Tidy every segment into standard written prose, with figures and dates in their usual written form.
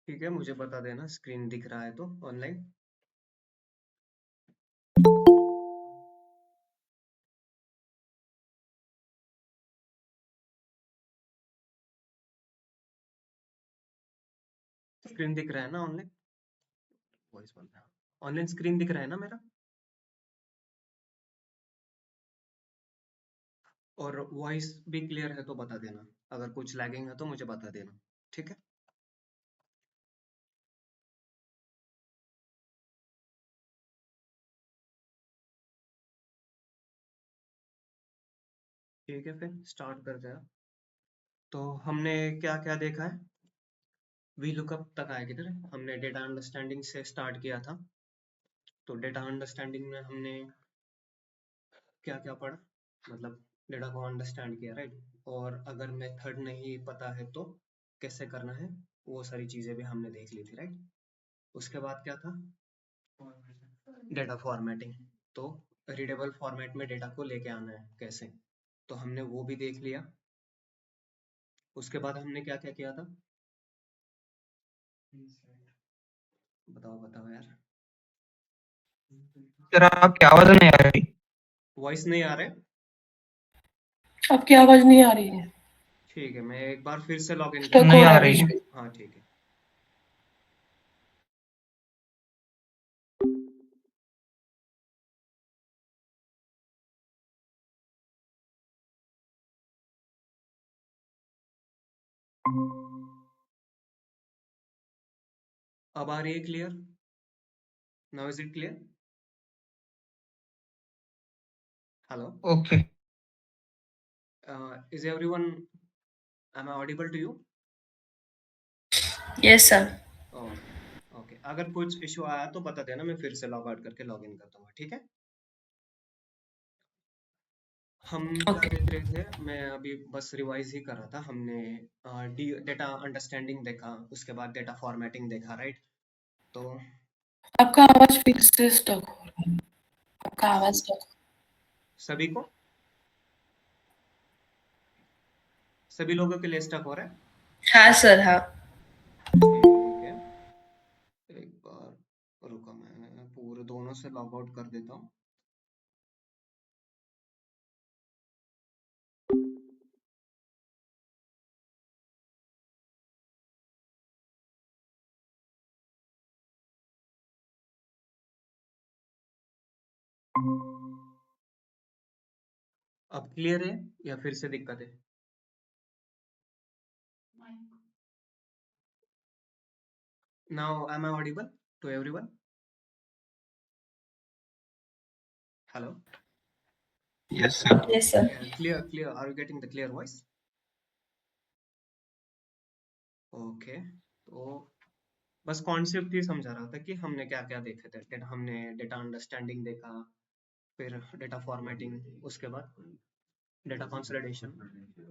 ठीक है, मुझे बता देना स्क्रीन दिख रहा है तो ऑनलाइन। स्क्रीन दिख रहा है ना ऑनलाइन? वॉइस बंद है। ऑनलाइन स्क्रीन दिख रहा है ना मेरा? और वॉइस भी क्लियर है तो बता देना, अगर कुछ लैगिंग है तो मुझे बता देना, ठीक है? ठीक है, फिर स्टार्ट करते हैं। तो हमने क्या क्या देखा है? वी लुकअप तक आए किधर? हमने डेटा अंडरस्टैंडिंग से स्टार्ट किया था। तो डेटा अंडरस्टैंडिंग में हमने क्या क्या पढ़ा, मतलब डेटा को अंडरस्टैंड किया, राइट? और अगर मेथड नहीं पता है तो कैसे करना है, वो सारी चीजें भी हमने देख ली थी, राइट? उसके बाद क्या था? Data formatting. तो रीडेबल फॉर्मेट में डेटा को लेके आना है कैसे, तो हमने वो भी देख लिया। उसके बाद हमने क्या क्या किया था? बताओ बताओ यार। सर आपकी आवाज नहीं आ रही। वॉइस नहीं आ रहा है? आपकी आवाज नहीं आ रही है। ठीक है, मैं एक बार फिर से लॉग इन स्टक करता हो नहीं रहा आ है रही बीच है। में। हूँ। हाँ ठीक है। अब आ रही है clear? Now is it clear? Hello, okay. Is everyone, am I audible to you? Yes sir. Okay okay, अगर कुछ इशू आया तो बता देना, मैं फिर से लॉग आउट करके लॉग इन कर दूंगा, ठीक है? हम क्या ओके। देख रहे थे, मैं अभी बस रिवाइज ही कर रहा था। हमने डेटा अंडरस्टैंडिंग देखा, उसके बाद डेटा फॉर्मेटिंग देखा, राइट? तो आपका आवाज फिर से स्टक हो रहा है। आपका आवाज स्टक। सभी को, सभी लोगों के लिए स्टक हो रहा है? हाँ सर, हाँ। ठीक है, एक बार रुको, मैं पूरे दोनों से लॉग आउट कर देता हूँ। अब क्लियर है या फिर से दिक्कत है? Now am I audible to everyone? Hello? Yes sir. Yes sir. Clear. Are you getting the clear voice? Okay. तो बस कॉन्सेप्ट ही समझा रहा था कि हमने क्या क्या देखे थे। हमने डेटा अंडरस्टैंडिंग देखा, फिर डेटा फॉर्मेटिंग, उसके बाद डेटा कंसोलिडेशन,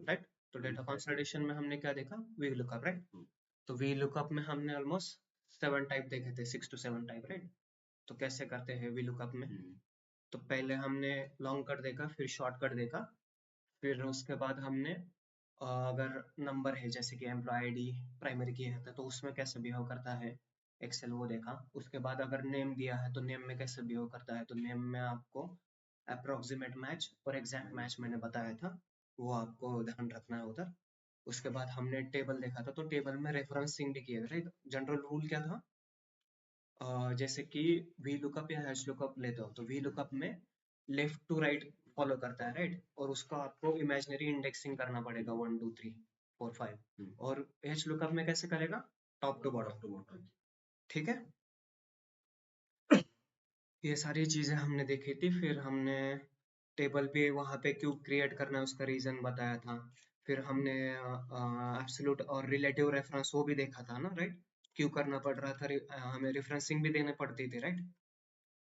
राइट? तो डेटा कंसोलिडेशन में हमने क्या देखा? V lookup, right? तो वी लुकअप में हमने ऑलमोस्ट 7 टाइप देखे थे, 6 to 7 टाइप, राइट? तो कैसे करते हैं वी लुकअप में? तो पहले हमने लॉन्ग कट देखा, फिर शॉर्ट कट देखा, फिर उसके बाद हमने अगर नंबर है जैसे कि एम्प्लॉय आईडी प्राइमरी की है तो उसमें कैसे बिहेव करता है एक्सेल, वो देखा। उसके बाद अगर नेम दिया है तो नेम में कैसे बिहेव करता है, तो नेम में आपको अप्रोक्सीमेट मैच और एग्जैक्ट मैच मैंने बताया था, वो आपको ध्यान रखना है उधर। उसके बाद हमने टेबल देखा था, तो टेबल में रेफरेंसिंग भी किया था। जनरल रूल क्या था? जैसे कि वी लुकअप या हैश लुकअप लेते हो तो वी लुकअप में लेफ्ट टू राइट फॉलो करता है, राइट? और उसका आपको इमेजिनरी इंडेक्सिंग करना पड़ेगा 1 2 3 4 5। और हैश लुकअप में कैसे करेगा? टॉप टू बॉटम, ठीक है? ये सारी चीजें हमने देखी थी। फिर हमने टेबल पे वहां पे क्यों क्रिएट करना है उसका रीजन बताया था। फिर हमने एब्सोल्यूट और रिलेटिव रेफरेंस वो भी देखा था ना, राइट? क्यों करना पड़ रहा था, हमें रेफरेंसिंग भी देने पड़ती थी, राइट?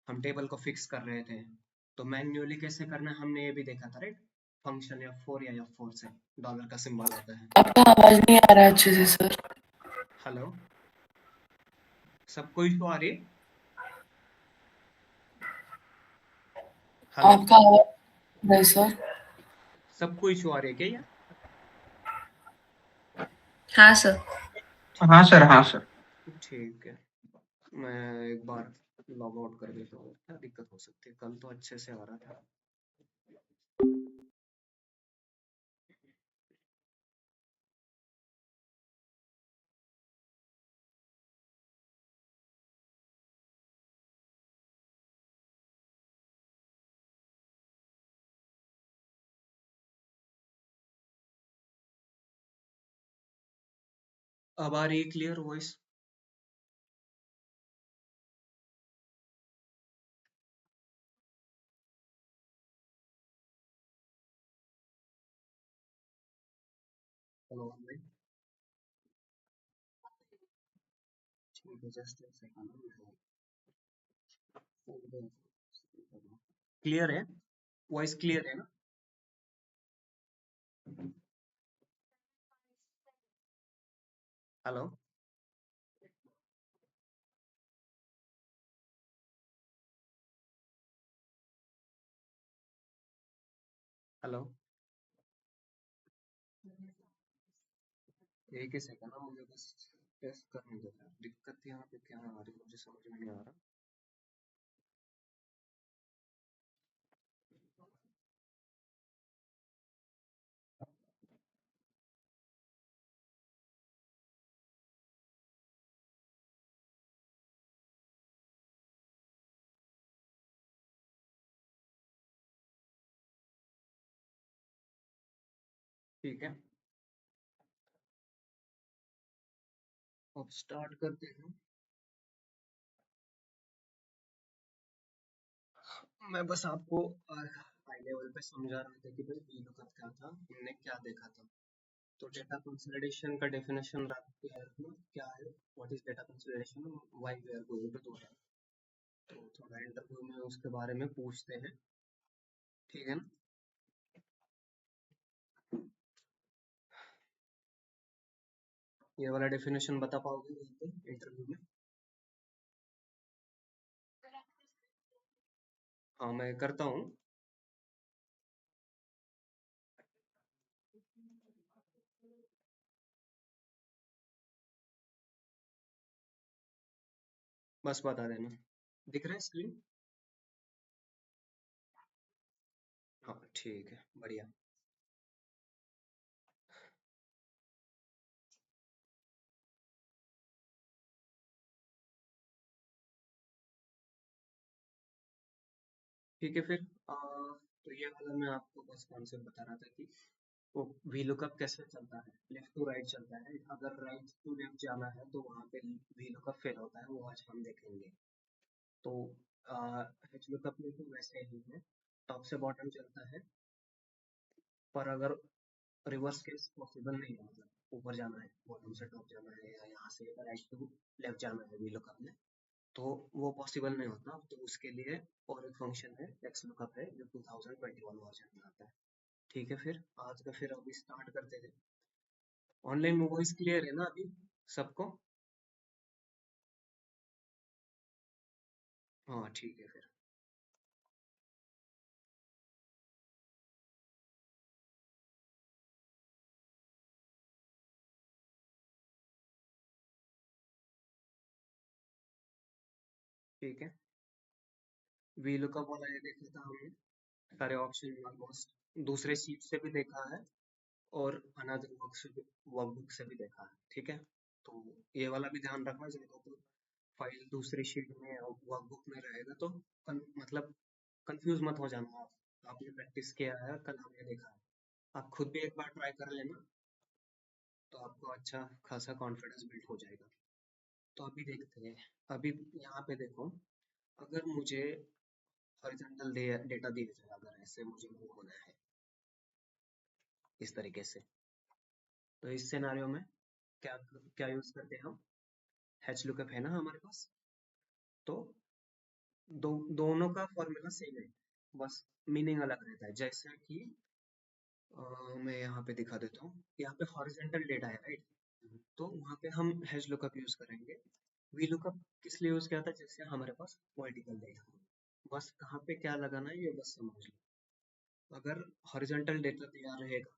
हम टेबल को फिक्स कर रहे थे, तो मैन्युअली कैसे करना है हमने ये भी देखा था, राइट? फंक्शन F4 या F4 से डॉलर का सिंबल आता है। आपका आवाज नहीं आ रहा अच्छे से सर। हेलो, सबको इशू आ रही है? हेलो, आपका आवाज नहीं सर। सबको इशू आ रही है क्या ये? हाँ सर। हाँ सर, हाँ सर। ठीक है, मैं एक बार लॉग आउट कर देता हूँ। क्या दिक्कत हो सकती है? कल तो अच्छे से आ रहा था। अब आ रही है क्लियर वॉइस? हेलो भाई, ठीक है, जस्ट एक सेकंड। क्लियर है? वॉइस क्लियर है ना? हेलो, हेलो, एक ही सेकंड ना, मुझे बस टेस्ट करने दो यार। दिक्कत यहाँ पे क्या आ रही है मुझे समझ में नहीं आ रहा। ठीक है, अब स्टार्ट करते हैं। मैं बस आपको हाई लेवल पे समझा रहा था कि भाई VLOOKUP क्या था, हमने क्या देखा था। तो डेटा कंसोलिडेशन का डेफिनेशन रखना क्या है, what is data consolidation, why we are going to do that. तो थोड़ा इंटरव्यू में उसके बारे में पूछते हैं, ठीक है ना? ये वाला डेफिनेशन बता पाओगे वहाँ पे इंटरव्यू में? हाँ, मैं करता हूँ। बस बता देना। दिख रहा है स्क्रीन? हाँ, ठीक है, बढ़िया। ठीक है फिर तो ये वाला मैं आपको बस कॉन्सेप्ट बता रहा था कि वो VLOOKUP कैसे चलता है। लेफ्ट टू राइट चलता है, अगर राइट टू लेफ्ट जाना है तो वहाँ पे VLOOKUप फेल होता है, वो आज हम देखेंगे। तो HLOOKUP में तो वैसे ही है, टॉप से बॉटम चलता है। पर अगर रिवर्स केस पॉसिबल नहीं है, मतलब ऊपर जाना है, बॉटम से टॉप जाना है, या यहाँ से राइट टू लेफ्ट जाना है VLOOKUP में, तो वो पॉसिबल नहीं होता। तो उसके लिए और एक फंक्शन है XLOOKUP है, जो 2021 वर्जन में आता है। ठीक है, फिर आज का फिर अभी स्टार्ट करते हैं। ऑनलाइन में वॉइस क्लियर है ना अभी सबको? हाँ, ठीक है फिर। ठीक है, VLOOKUP वाला ये देखा था हमने, सारे ऑप्शन ऑलमोस्ट दूसरे शीट से भी देखा है, और अनदर वर्कबुक से भी देखा है। ठीक है, तो ये वाला भी ध्यान रखना, जिनको तो फाइल दूसरी शीट में वर्कबुक में रहेगा तो मतलब कंफ्यूज मत हो जाना आप। आपने प्रैक्टिस किया है, कल हमने देखा है, आप खुद भी एक बार ट्राई कर लेना, तो आपको अच्छा खासा कॉन्फिडेंस बिल्ड हो जाएगा। तो अभी देखते हैं। अभी यहाँ पे देखो, अगर मुझे हॉरिजॉन्टल डेटा दिया जाए, अगर ऐसे मुझे मूव होना है इस तरीके से, तो इस सिनारियो में क्या क्या यूज करते हैं हम? HLOOKUP है ना हमारे पास, तो दोनों का फॉर्मूला सेम है, बस मीनिंग अलग रहता है। जैसे कि मैं यहाँ पे दिखा देता हूँ। यहाँ पे हॉरिजॉन्टल डेटा है, राइट? तो वहाँ पे हम हैश लुकअप यूज करेंगे। वी लुकअप किस लिए यूज किया था? जैसे हमारे पास वर्टिकल डेटा हो, बस कहाँ पे क्या लगाना है ये बस समझ लो। अगर हॉरिजॉन्टल डेटा तैयार रहेगा,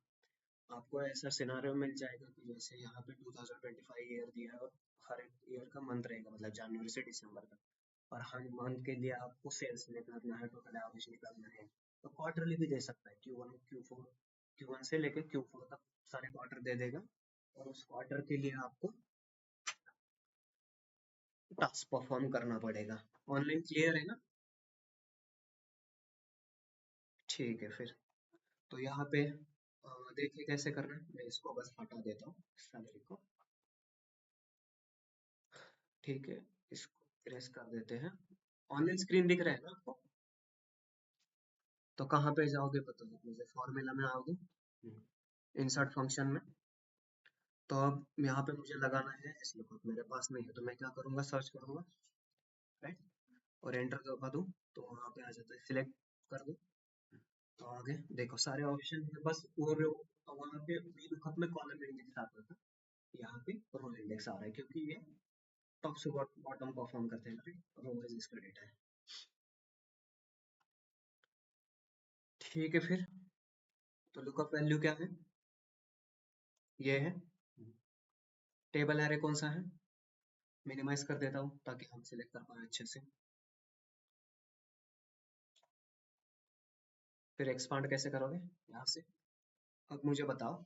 आपको ऐसा सिनारियो मिल जाएगा कि जैसे यहाँ पे 2025 ईयर दिया है और हर एक ईयर का मंथ रहेगा, मतलब जनवरी से दिसंबर तक, और हर मंथ के लिए आपको सेल्स निकालना है, टोटल एवरेज निकालना है। तो क्वार्टरली भी दे सकता है, Q1 Q4, Q1 से लेके Q4 तक सारे क्वार्टर दे देगा, और उस क्वार्टर के लिए आपको टास्क परफॉर्म करना पड़ेगा। ऑनलाइन क्लियर है ना? ठीक है फिर। तो यहाँ पे देखिए कैसे करना है। मैं इसको बस हटा देता हूँ, सैलरी को। ठीक है, इसको प्रेस कर देते हैं। ऑनलाइन स्क्रीन दिख रहा है ना आपको? तो कहाँ पे जाओगे पता है मुझे? फॉर्मूला में आओगे, इंसर्ट फंक्शन में। तो अब यहाँ पे मुझे लगाना है एस लुकअप, मेरे पास नहीं है, तो मैं क्या करूँगा, सर्च करूँगा, राइट, और एंटर दबा दूँ, तो वहाँ पे आ जाता है, सिलेक्ट कर दूँ, तो आगे देखो सारे ऑप्शन है, बस वो वहाँ पे वी लुकअप में कॉलम इंडेक्स आता था, यहाँ पे रो इंडेक्स आ रहा है, क्योंकि ये टॉप से बॉटम परफॉर्म करते हैं, राइट, रो वाइज इसका डेटा है। ठीक है फिर। तो लुकअप वैल्यू क्या है? ये है। टेबल एरे कौन सा है? मिनिमाइज कर देता हूँ ताकि हम सिलेक्ट कर पाए अच्छे से। फिर एक्सपांड कैसे करोगे? यहाँ से। अब मुझे बताओ,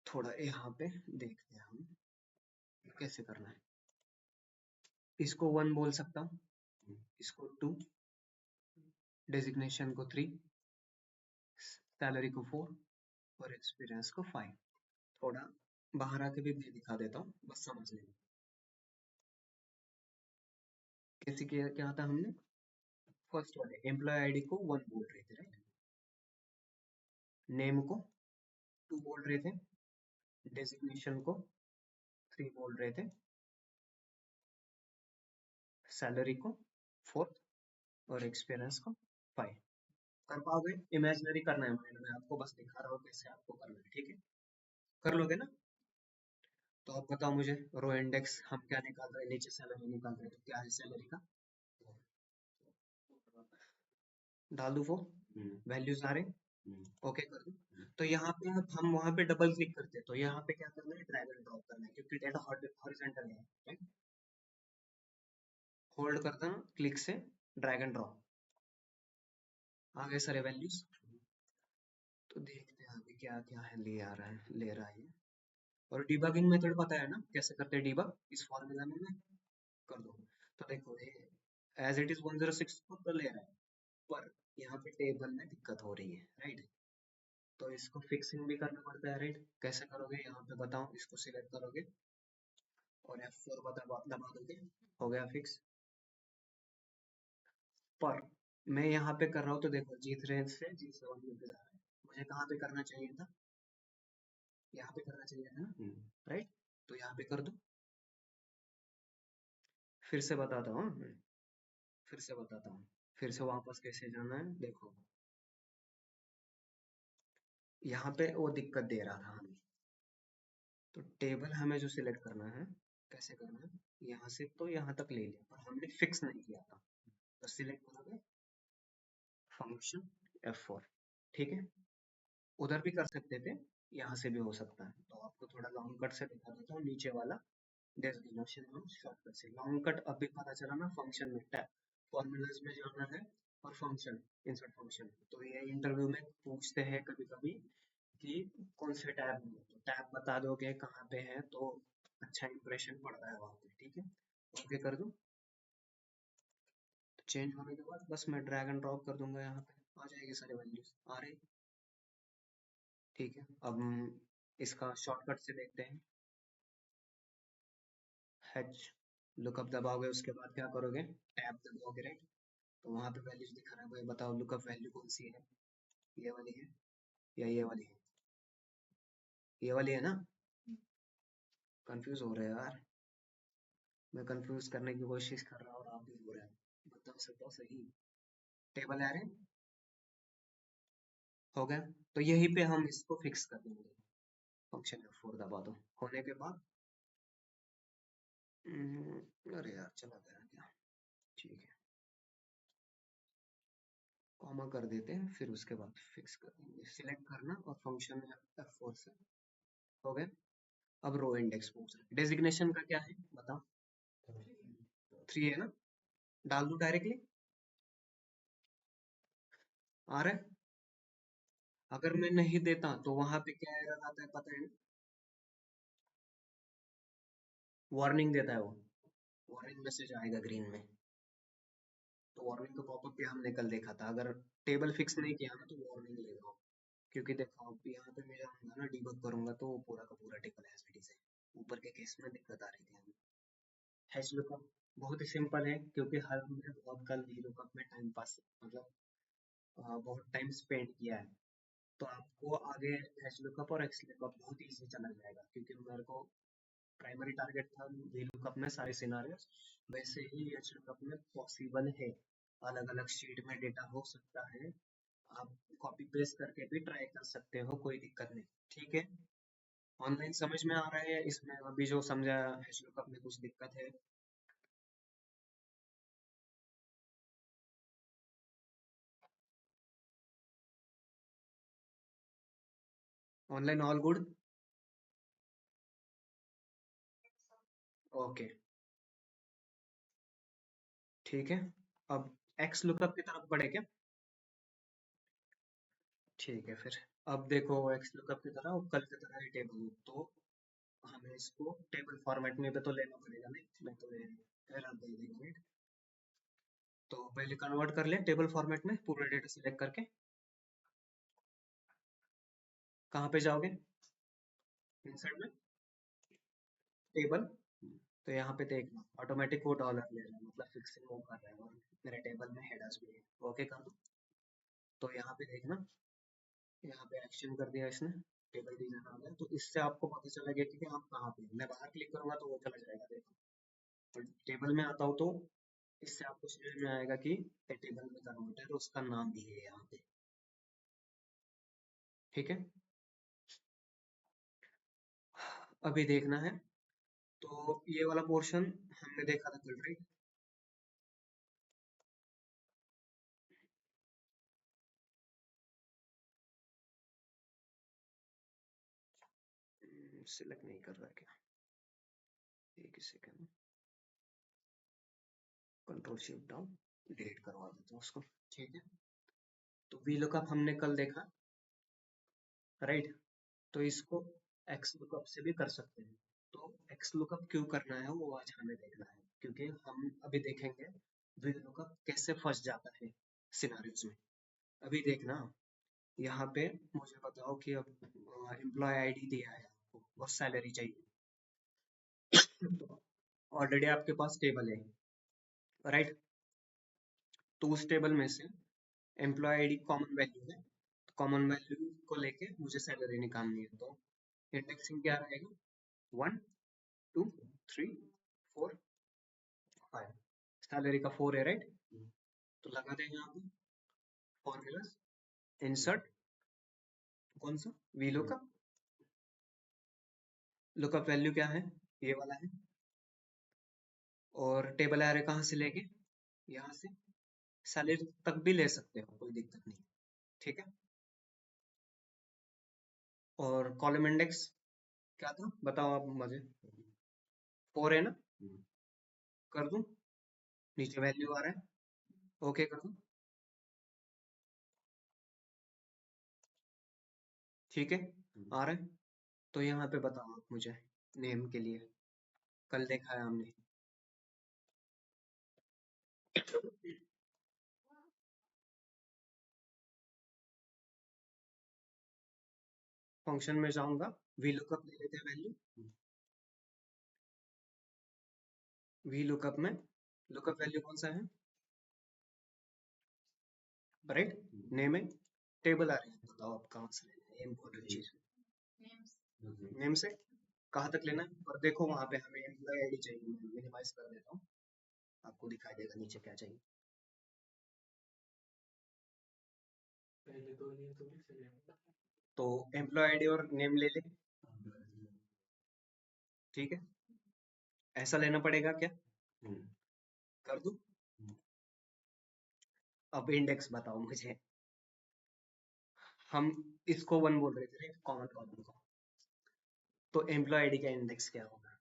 थोड़ा यहाँ पे देखते हैं हम कैसे करना है। इसको 1 बोल सकता हूँ, इसको 2, डेजिग्नेशन को 3, सैलरी को 4, और एक्सपीरियंस को 5। थोड़ा बाहर आके भी दिखा देता हूँ, बस समझ लेंगे। कैसे किया, क्या था हमने? फर्स्ट वाले एम्प्लॉय आईडी को 1 बोल रहे थे, राइट, नेम को 2 बोल रहे थे, डेजिग्नेशन को 3 बोल रहे थे, सैलरी को 4, और एक्सपीरियंस को 5। कर पाओगे? इमेजिनरी करना है माइंड में, आपको बस दिखा रहा हूँ कैसे आपको करना है, ठीक है? कर लोगे ना? तो आप बताओ मुझे, रो इंडेक्स हम क्या निकाल रहे हैं, नीचे सैलरी निकाल रहे हैं, तो क्या है सैलरी का? डाल दो वो वैल्यूज आ रहे, ओके कर दो। तो यहाँ पे हम वहाँ पे डबल क्लिक करते हैं, तो यहाँ पे क्या करना है, ड्रैग एंड ड्रॉप करना है, क्योंकि डेटा हॉरिजॉन्टल है, राइट। होल्ड करता हूँ क्लिक से, ड्रैग एंड ड्रॉप, आ गए सारे वैल्यूज। तो देखते हैं अभी क्या क्या है, ले आ रहा है, ले रहा है ये। और डिबगिंग मेथड पता है ना कैसे करते हैं डिबग? इस फॉर्मूला में मैं कर दूँ। तो देखो ये एज इट इज 106 को तो ले रहा है, पर यहाँ पे टेबल में दिक्कत हो रही है, राइट। तो इसको फिक्सिंग भी करना पड़ता है, राइट। कैसे करोगे यहाँ पे बताओ, इसको सिलेक्ट करोगे और F4 दबा दोगे, हो गया फिक्स। पर मैं यहाँ पे कर रहा हूँ, तो देखो G3 से G7 पे जा रहा है, मुझे कहाँ पे करना चाहिए था? यहाँ पे करना चाहिए था ना, राइट। तो यहाँ पे कर दो। फिर से बताता हूँ मैं, फिर से बताता हूँ, फिर से वापस कैसे जाना है देखो। यहाँ पे वो दिक्कत दे रहा था हमें, तो टेबल हमें जो सिलेक्ट करना है, कैसे करना है, यहाँ से तो यहाँ तक ले लिया, पर हमने फिक्स नहीं किया था। तो सिलेक्ट करोगे फंक्शन F4, ठीक है। उधर भी कर सकते थे, यहाँ से भी हो सकता है, तो आपको थोड़ा लॉन्ग कट से दिखा देता हूँ नीचे वाला डेस्टिनेशन हम शॉर्टकट से। लॉन्ग कट अभी पता चला ना, फंक्शन में टैब फॉर्मूलाज में जाना है, और फंक्शन, इंसर्ट फंक्शन। तो ये इंटरव्यू में पूछते हैं कभी कभी कि कौन से टैब में, तो टैब बता दोगे कहाँ पे है, तो अच्छा इंप्रेशन पड़ता है वहाँ पे, ठीक है। ओके कर दूँ? तो चेंज होने के बाद बस मैं ड्रैग एंड ड्रॉप कर दूंगा, यहाँ पे आ जाएगी सारी वैल्यूज आ रही, ठीक है। अब इसका शॉर्टकट से देखते हैं। H लुकअप दबाओगे, उसके बाद क्या करोगे, टैब दबाओगे, राइट। तो वहाँ पे वैल्यूज दिखा रहा है, भाई बताओ लुकअप वैल्यू कौन सी है, ये वाली है या ये वाली है? ये वाली है ना? कंफ्यूज हो रहे हो यार, मैं कंफ्यूज करने की कोशिश कर रहा हूँ और आप भी हो रहे हैं, बताओ सकता सही। टेबल आ रहे हैं, हो गया। तो यहीं पे हम इसको फिक्स कर देंगे। फंक्शन F4 दबा दो। होने के बाद अरे यार चला गया क्या। ठीक है, कॉमा कर देते हैं, फिर उसके बाद फिक्स कर देंगे। सिलेक्ट करना और फंक्शन F4 से। हो गया। अब रो इंडेक्स पूछ रहा है, डेजिग्नेशन का क्या है बताओ। 3 है ना, डाल दूं डायरेक्टली, आ रहा है। अगर मैं नहीं देता तो वहां पे क्या एरर आता है पता है ना, वार्निंग देता है वो, वार्निंग मैसेज आएगा ग्रीन में। तो वार्निंग का पॉपअप भी हमने कल देखा था, अगर टेबल फिक्स नहीं किया ना तो वार्निंग लेगा वो। क्योंकि देखो अब यहाँ पे मैं जाऊंगा ना, डीबग करूंगा तो वो पूरा का पूरा टेबल एज इट इज है। ऊपर के केस में दिक्कत आ रही थी हमें। हैश लुकअप बहुत ही सिंपल है, क्योंकि हर हमने बहुत कल वी लुकअप में टाइम पास मतलब बहुत टाइम स्पेंड किया है। तो आपको आगे हैश लुकअप और एक्स लुकअप बहुत इजी चला जाएगा, क्योंकि मेरे को प्राइमरी टारगेट था वी लुकअप में सारे सिनारियोस। वैसे ही एच लुकअप में पॉसिबल है, अलग अलग शीट में डेटा हो सकता है, आप कॉपी पेस्ट करके भी ट्राई कर सकते हो, कोई दिक्कत नहीं। ठीक है, ऑनलाइन समझ में आ रहा है इसमें अभी जो समझा, हैश लुकअप में कुछ दिक्कत है। Online all good. ओके ठीक है। अब एक्स लुकअप की तरफ बढ़े क्या। ठीक है फिर, अब देखो एक्स लुकअप की तरह और कल की तरह ही टेबल, तो हमें इसको टेबल फॉर्मेट में भी तो लेना पड़ेगा। नहीं मैं तो एरर दे देंगे। तो पहले कन्वर्ट कर ले टेबल फॉर्मेट में, पूरे डेटा सिलेक्ट करके। कहाँ पे जाओगे, इंसर्ट में, टेबल। तो यहाँ पे देखना ऑटोमेटिक वो डॉलर ले रहा है, मतलब फिक्सिंग वो कर रहा है, और मेरे टेबल में हेडर्स भी है। ओके कर दो। तो यहाँ पे देखना, यहाँ पे एक्शन कर दिया इसने, टेबल डिजाइन आ गया। तो इससे आपको पता चलेगा कि आप कहाँ पे हैं। मैं बाहर क्लिक करूंगा तो वो चला जाएगा, देखो। और टेबल में आता हूँ तो इससे आपको समझ में आएगा कि ये टेबल में कन्वर्ट है, तो उसका नाम भी है यहाँ पे। ठीक है, अभी देखना है। तो ये वाला पोर्शन हमने देखा था कल, राइट। सिलेक्ट नहीं कर रहा है क्या, एक second, control shift down, delete करवा देता हूँ उसको। ठीक है, तो वी लुकअप हमने कल देखा, राइट। तो इसको एक्स लुकअप से भी कर सकते हैं। तो एक्स लुकअप क्यों करना है वो आज हमें देखना है, क्योंकि हम अभी देखेंगे वी लुकअप कैसे फंस जाता है सिनारियोज में। अभी देखना, यहाँ पे मुझे बताओ कि अब एम्प्लॉय आईडी दिया है आपको और सैलरी चाहिए। तो ऑलरेडी आपके पास टेबल है, राइट। तो उस टेबल में से एम्प्लॉय आईडी कॉमन वैल्यू है, कॉमन वैल्यू को लेके मुझे सैलरी निकालनी है। तो इंडेक्सिंग क्या रहेगा, 1 2 3 4 5। सैलरी का 4 है, राइट। तो लगा देंगे यहाँ पे फॉर्मूला, इंसर्ट, कौन सा, वी लुकअप। लुकअप वैल्यू क्या है, ये वाला है। और टेबल एरे कहाँ से लेंगे, यहाँ से। सैलरी तक भी ले सकते हो, कोई दिक्कत नहीं। ठीक है, और कॉलम इंडेक्स क्या था बताओ आप मुझे। 4 है ना, कर दूं, नीचे वैल्यू आ रहा है, ओके कर दूं। ठीक है, आ रहा है। तो यहाँ पे बताओ आप मुझे नेम के लिए, कल देखा है हमने। फंक्शन में जाऊंगा, वी लुकअप ले लेते हैं वैल्यू। वी लुकअप में लुकअप वैल्यू कौन सा है, राइट। नेम है, टेबल आ रही है, बताओ आप कहाँ से लेना है, ये इम्पोर्टेंट चीज। नेम से कहाँ तक लेना है, और देखो वहां पे हमें एम्प्लॉय आईडी चाहिए। मैं मिनिमाइज कर देता हूँ, आपको दिखाई देगा नीचे क्या चाहिए। तो एम्प्लॉय आईडी और नेम ले ले, ठीक है, ऐसा लेना पड़ेगा क्या? कर दूं? अब इंडेक्स बताओ मुझे। हम इसको वन बोल रहे थे, कॉमन कॉमन को, तो एम्प्लॉय आईडी का इंडेक्स क्या होगा?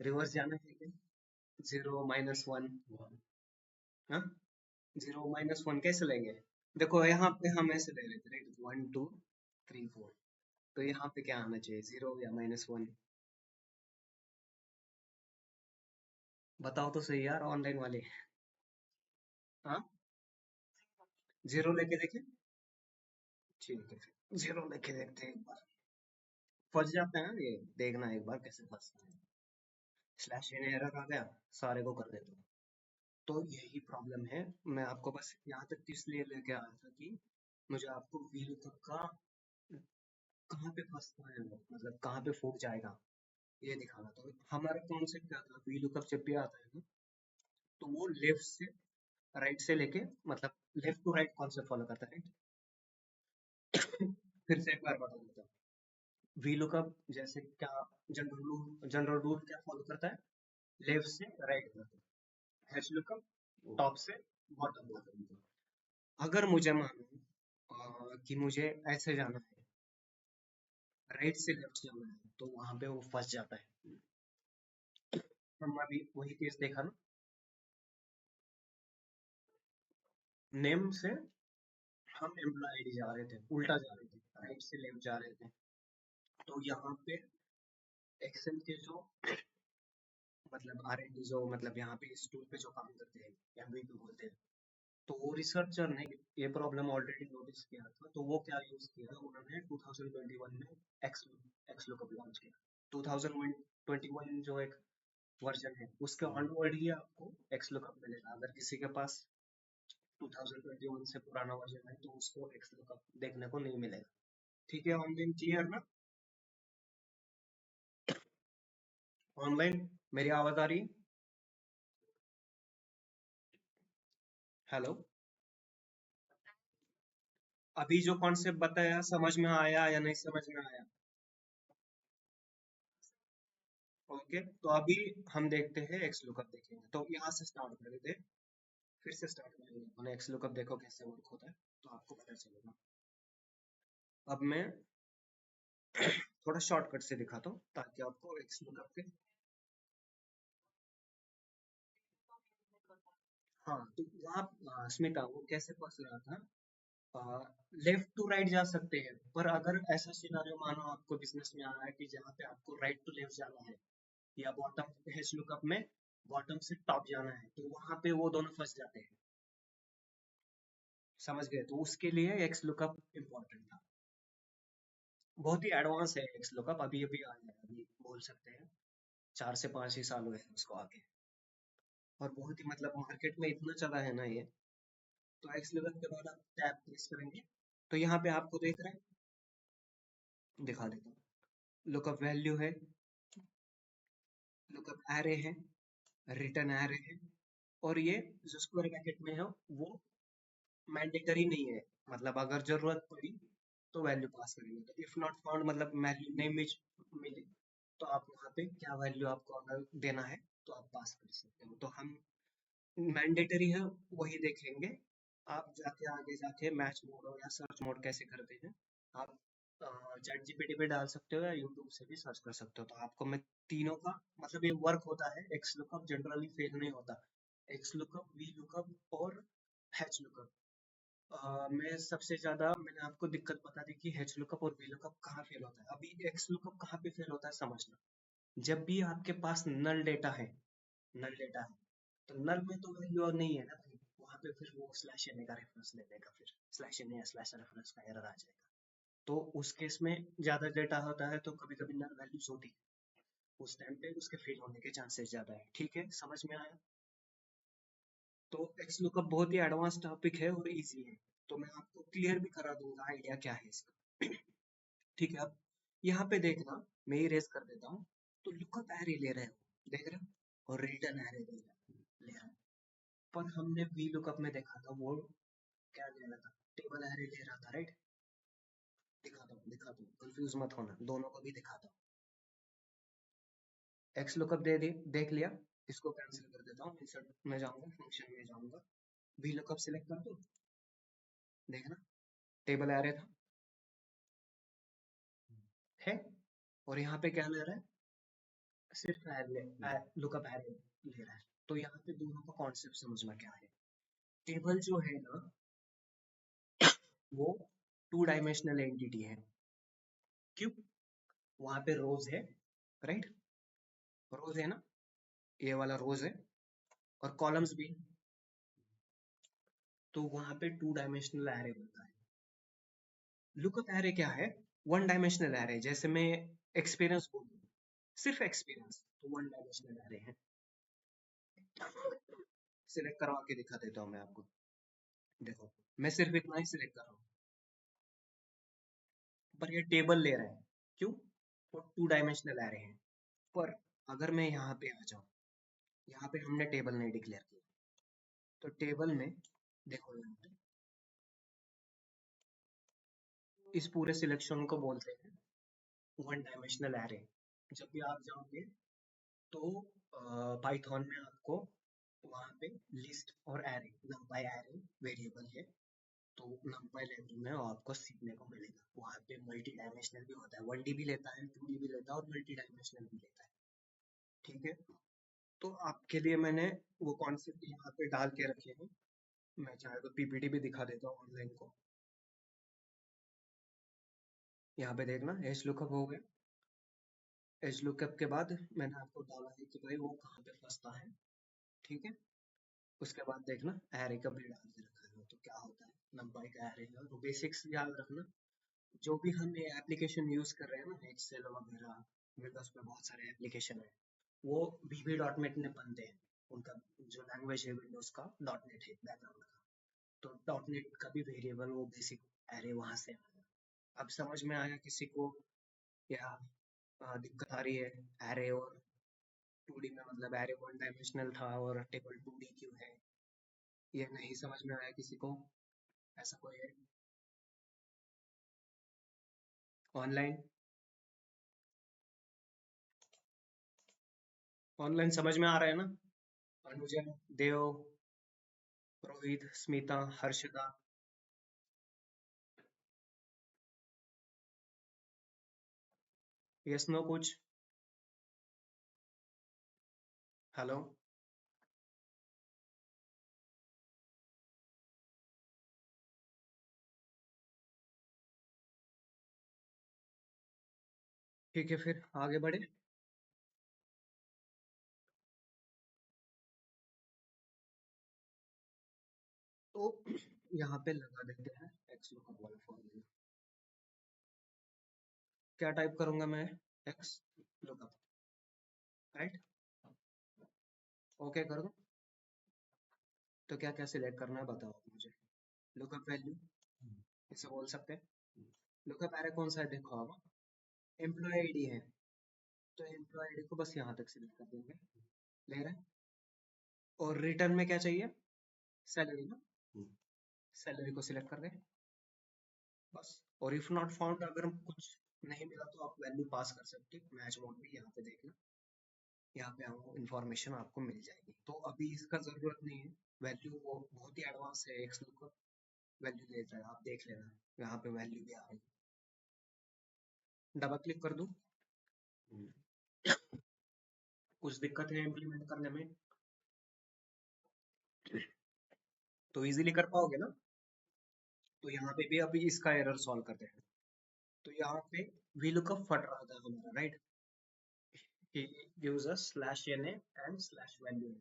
रिवर्स जाना है क्या? 0 - 1, हाँ, 0 - 1 कैसे लेंगे? देखो यहाँ पे हम ऐसे ले लेते हैं 1 2 3 4, तो यहाँ पे क्या आना चाहिए, 0 या -1? बताओ तो सही यार, ऑनलाइन वाले। हाँ, 0 लेके देखे, ठीक है, फिर 0 लेके देखते हैं एक बार। फंस जाते हैं ना ये, देखना एक बार कैसे फंसता है। स्लैश इन एरर आ गया, सारे को कर देता हूँ। तो यही प्रॉब्लम है, मैं आपको बस यहाँ तक इसलिए लेके आया था कि मुझे आपको VLOOKUP का कहाँ पे फंसता है वो, मतलब कहाँ पे फूट जाएगा, ये दिखाना था। हमारा कॉन्सेप्ट क्या था, VLOOKUP जब भी आता है ना, तो वो लेफ्ट से राइट से लेके, मतलब left to right concept follow करता है, राइट? फिर से एक बार बता देता हूँ। VLOOKUP जैसे क्या, जनरल रूल क्या फॉलो करता है, लेफ्ट से राइट करता है। HLOOKUP टॉप से बॉटम तक। अगर मुझे मानो कि मुझे ऐसे जाना है, राइट से लेफ्ट जाना है, तो वहां पे वो फंस जाता है। हम अभी वही केस देखा ना, नेम से हम एम्प्लॉय आईडी जा रहे थे, उल्टा जा रहे थे, राइट से लेफ्ट जा रहे थे। तो यहाँ पे एक्सेल के जो मतलब R&D जो मतलब यहाँ पे इस टूल पे जो काम करते हैं, MVP बोलते हैं, तो वो रिसर्चर ने ये प्रॉब्लम ऑलरेडी नोटिस किया था, तो वो क्या यूज किया उन्होंने 2021 में एक्स एक्सलुकअप लॉन्च किया। 2021 जो एक वर्जन है, उसके ऑनवर्ड ही आपको एक्सलुकअप मिलेगा। अगर किसी के पास 2021 से पुराना वर्जन है, तो उसको एक्सलुकअप देखने को नहीं मिलेगा। ठीक है, ऑनलाइन क्लियर ना? ऑनलाइन मेरी आवाज आ रही है? हेलो, अभी जो कॉन्सेप्ट बताया समझ में आया या नहीं समझ में आया? ओके, तो अभी हम देखते हैं एक्स लुकअप देखेंगे, तो यहाँ से स्टार्ट कर देते हैं, फिर से स्टार्ट करेंगे मैंने एक्स लुकअप, देखो कैसे वर्क होता है, तो आपको पता चलेगा। अब मैं थोड़ा शॉर्टकट से दिखाता हूँ ताकि आपको एक्स लुकअप के, हाँ, तो वहाँ स्मिता वो कैसे फंस रहा था, लेफ्ट टू राइट जा सकते हैं, पर अगर ऐसा सिनारियो मानो आपको बिजनेस में आ रहा है कि जहाँ पे आपको राइट टू लेफ्ट जाना है, या बॉटम हैश लुकअप में बॉटम से टॉप जाना है, तो वहां पे वो दोनों फंस जाते हैं। समझ गए? तो उसके लिए एक्स लुकअप इम्पोर्टेंट था। बहुत ही एडवांस है एक्स लुकअप, अभी अभी आया है, अभी बोल सकते हैं 4 से 5 ही साल हुए हैं उसको आके, और बहुत ही मतलब मार्केट में इतना चला है ना ये। तो एक्स लुकअप के बाद आप टैब प्रेस करेंगे, तो यहाँ पे आपको देख रहे हैं, दिखा देता हूँ, लुकअप वैल्यू है, लुकअप एरे है, रिटर्न एरे है, और ये जो स्क्वायर ब्रैकेट में है वो मैंडेटरी नहीं है, मतलब अगर जरूरत पड़ी तो वैल्यू पास करेंगे, तो इफ नॉट फाउंड मतलब वैल्यू नहीं मिली, तो आप वहाँ पे क्या वैल्यू आपको अगर देना है तो आप पास कर सकते हो। तो हम मैंडेटरी है वही देखेंगे। आप जाके आगे जाके मैच मोड और या सर्च मोड कैसे करते हैं, आप चैट जीपीटी पे डाल सकते हो या यूट्यूब से भी सर्च कर सकते हो, तो आपको मैं तीनों का मतलब ये वर्क होता है। एक्स लुकअप जनरली फेल नहीं होता, एक्स लुकअप, वी लुकअप और हैच लुकअप। मैं सबसे ज्यादा मैंने आपको दिक्कत बता दी कि एच लुकअप और वी लुकअप कहाँ फेल होता है। अभी एक्स लुकअप कहाँ पे फेल होता है समझना, जब भी आपके पास नल डेटा है, नल डेटा है, तो नल में तो वैल्यू नहीं है ना भाई, वहां पे फिर वो स्लैश एन का रेफरेंस ले लेगा, फिर स्लैश एन या स्लैश रेफरेंस का एरर आ जाएगा। तो उस केस में ज्यादा डेटा होता है तो कभी कभी नल वैल्यूज होती है, उस टाइम पे उसके फेल होने के चांसेस ज्यादा है। ठीक है, समझ में आया? तो एक्स लुकअप बहुत ही एडवांस टॉपिक है और इजी है, तो मैं आपको क्लियर भी करा दूंगा आइडिया क्या है इसका। ठीक है, अब यहाँ पे देखना, मैं इरेज कर देता हूँ, तो लुकअप एरे ले रहे हो, देख रहे हो, और रिटर्न एरे ले रहे हो, पर हमने वी लुकअप में देखा था वो क्या ले रहा था, टेबल एरे ले रहा था, राइट? दिखाता हूँ, कंफ्यूज मत होना, दोनों को भी दिखाता हूँ। एक्स लुकअप दे दी, देख लिया। इसको कैंसिल कर देता हूँ, इंसर्ट में जाऊंगा, फंक्शन में जाऊंगा, वी लुकअप सिलेक्ट कर दो। देखना, टेबल एरे था है, और यहाँ पे क्या ले रहा है? सिर्फ लुकअप एरे ले रहा है। तो यहाँ पे दोनों का कॉन्सेप्ट समझना क्या है। टेबल जो है ना, वो 2 डायमेंशनल एंटिटी है। क्यों? वहां पे रोज है, राइट? रोज है ना, ये वाला रोज है, और कॉलम्स भी। तो वहां पे 2 डायमेंशनल एरे बनता है। लुकअप एरे क्या है? 1 डायमेंशनल एरे। जैसे मैं एक्सपीरियंस बोलूँ, सिर्फ एक्सपीरियंस, तो 1 डायमेंशनल एरे है। सिलेक्ट करवा के दिखा देता हूँ मैं आपको। देखो, मैं सिर्फ इतना ही सिलेक्ट कर रहा हूँ, पर ये टेबल ले रहा है। क्यों? वो 2 डायमेंशनल एरे है। पर अगर मैं यहाँ पे आ जाऊँ, यहाँ पे हमने टेबल नहीं डिक्लेयर किया, तो टेबल में देखो, यहाँ पे इस पूरे सिलेक्शन को बोलते हैं 1 डायमेंशनल एरे। जब भी आप जाओगे, तो पाइथन में आपको वहाँ पे लिस्ट और एरे, नंपाई एरे वेरिएबल है, तो नंपाई लाइब्रेरी में आपको सीखने को मिलेगा। वहाँ पे मल्टी डायमेंशनल भी होता है, 1D भी लेता है, 2D भी लेता है, और मल्टी डायमेंशनल भी लेता है। ठीक है, तो आपके लिए मैंने वो कॉन्सेप्ट यहाँ पे डाल के रखे हैं। मैं चाहे तो पीपीटी भी दिखा देता हूँ ऑनलाइन को। यहाँ पे देखना, एच लुकअप हो गया। एच लुकअप के बाद मैंने आपको डाला है कि भाई वो कहाँ पे फंसता है। ठीक है, उसके बाद देखना, एरे का भी डाल के रखा है, तो क्या होता है, numpy का एरे है। तो बेसिक्स याद रखना। जो भी हम ये एप्लीकेशन यूज कर रहे हैं ना, एक्सेल वगैरह, विंडोज पे बहुत सारे एप्लीकेशन है, वो VB डॉट नेट में बनते हैं। उनका जो लैंग्वेज है विंडोज का, डॉट नेट है बैकग्राउंड का। तो डॉट नेट का भी वेरिएबल, वो बेसिक एरे वहां से आया। अब समझ में आया किसी को, या दिक्कत आ रही है? एरे और 2D में, मतलब एरे 1 डायमेंशनल था और टेबल 2D क्यों है, ये नहीं समझ में आया किसी को? ऐसा कोई है ऑनलाइन? ऑनलाइन समझ में आ रहा है ना? अनुजा, देव, रोहित, स्मिता, हर्षिता। यस नो कुछ? हेलो? ठीक है, फिर आगे बढ़े। तो यहाँ पे लगा देते हैं एक्स लुकअप वाला फॉर्मूला। क्या टाइप करूंगा मैं? X lookup, right? ओके कर दूं? तो क्या क्या सिलेक्ट करना है बताओ आप मुझे। लुकअप वैल्यू, इसे बोल सकते हैं। लुकअप एरे कौन सा है देखो आप, एम्प्लॉय आईडी है, तो एम्प्लॉय आईडी को बस यहाँ तक सिलेक्ट कर देंगे। ले रहे हैं, और रिटर्न में क्या चाहिए? सैलरी ना, सैलरी को सिलेक्ट कर दें बस। और इफ नॉट फाउंड, अगर कुछ नहीं मिला तो आप वैल्यू पास कर सकते हो। मैच मोड भी यहाँ पे देखना, यहाँ पे आपको इन्फॉर्मेशन आपको मिल जाएगी। तो अभी इसका जरूरत नहीं है, वैल्यू वो बहुत ही एडवांस है, एक्स का वैल्यू देता है, आप देख लेना, यहाँ पे वैल्यू भी आ रही है। डबल क्लिक कर दूं? कुछ दिक्कत है इम्प्लीमेंट करने में? तो इजीली कर पाओगे ना? तो यहाँ पे भी अभी इसका एरर सॉल्व करते हैं। तो यहाँ पे VLOOKUP फट रहा था हमारा, right? He uses /na and /value.